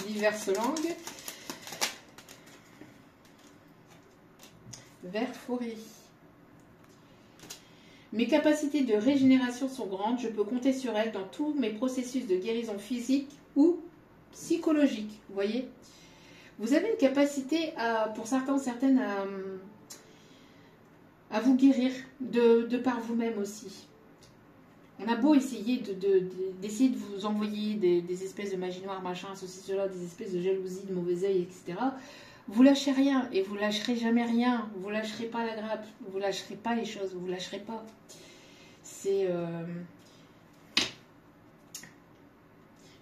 A: diverses langues. Vert forêt. Mes capacités de régénération sont grandes. Je peux compter sur elles dans tous mes processus de guérison physique ou psychologique. Vous voyez? Vous avez une capacité, pour certains, certaines, à vous guérir de par vous-même aussi. On a beau essayer d'essayer de vous envoyer des espèces de magie noire, machin, ceci, cela, des espèces de jalousie, de mauvais œil, etc. Vous lâchez rien et vous lâcherez jamais rien. Vous lâcherez pas la grappe, vous lâcherez pas les choses, vous lâcherez pas. C'est...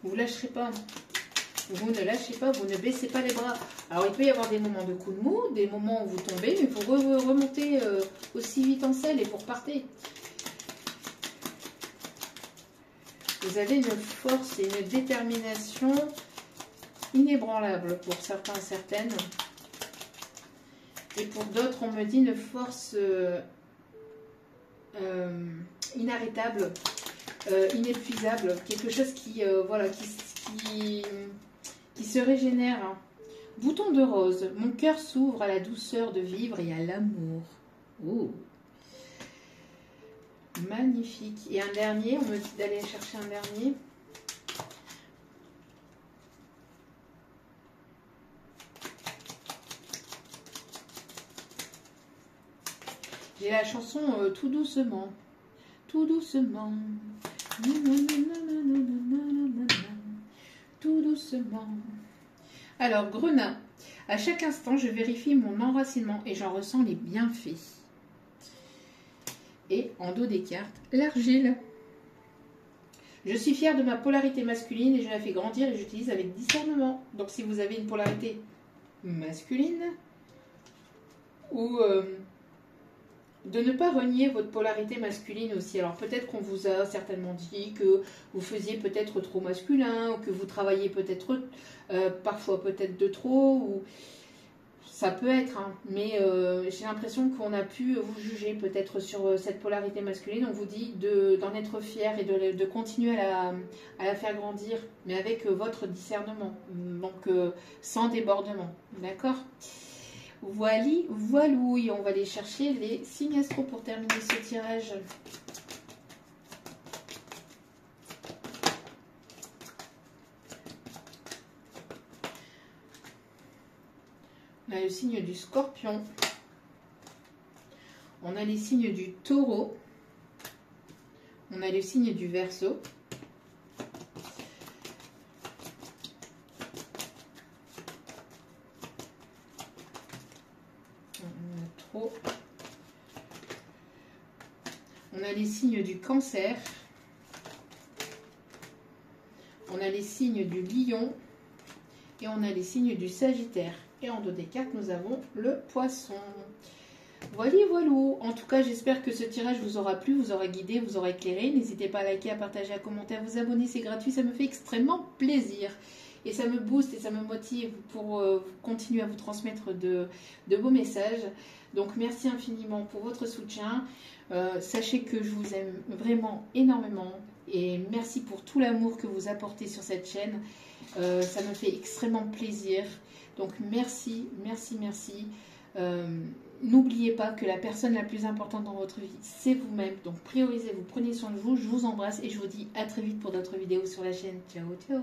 A: Vous lâcherez pas. Vous ne lâchez pas, vous ne baissez pas les bras. Alors, il peut y avoir des moments de coup de mou, des moments où vous tombez, mais vous remontez aussi vite en selle et vous repartez. Vous avez une force et une détermination inébranlable pour certains, certaines. Et pour d'autres, on me dit une force inarrêtable, inépuisable, quelque chose qui, voilà, qui se régénère. Bouton de rose, mon cœur s'ouvre à la douceur de vivre et à l'amour. Oh, magnifique. Et un dernier, on me dit d'aller chercher un dernier. J'ai la chanson Tout doucement. Tout doucement. Tout doucement. Alors, grenat. À chaque instant, je vérifie mon enracinement et j'en ressens les bienfaits. Et en dos des cartes, l'argile. Je suis fière de ma polarité masculine et je la fais grandir et j'utilise avec discernement. Donc, si vous avez une polarité masculine ou de ne pas renier votre polarité masculine aussi. Alors peut-être qu'on vous a certainement dit que vous faisiez peut-être trop masculin, ou que vous travaillez peut-être parfois peut-être de trop, ou ça peut être, hein. Mais j'ai l'impression qu'on a pu vous juger peut-être sur cette polarité masculine. On vous dit d'en être fier et de continuer à la faire grandir, mais avec votre discernement, donc sans débordement, d'accord ? Voili, voilouille. On va aller chercher les signes astro pour terminer ce tirage. On On a le signe du Scorpion. On a les signes du Taureau. On a le signe du Verseau. On a trop. On a les signes du Cancer. On a les signes du Lion. Et on a les signes du Sagittaire. Et en dos des cartes, nous avons le Poisson. Voilà, voilà. En tout cas, j'espère que ce tirage vous aura plu, vous aura guidé, vous aura éclairé. N'hésitez pas à liker, à partager, à commenter, à vous abonner. C'est gratuit, ça me fait extrêmement plaisir. Et ça me booste et ça me motive pour continuer à vous transmettre de beaux messages. Donc, merci infiniment pour votre soutien. Sachez que je vous aime vraiment énormément. Et merci pour tout l'amour que vous apportez sur cette chaîne. Ça me fait extrêmement plaisir. Donc merci, merci, merci. N'oubliez pas que la personne la plus importante dans votre vie, c'est vous-même. Donc priorisez-vous, prenez soin de vous. Je vous embrasse et je vous dis à très vite pour d'autres vidéos sur la chaîne. Ciao, ciao.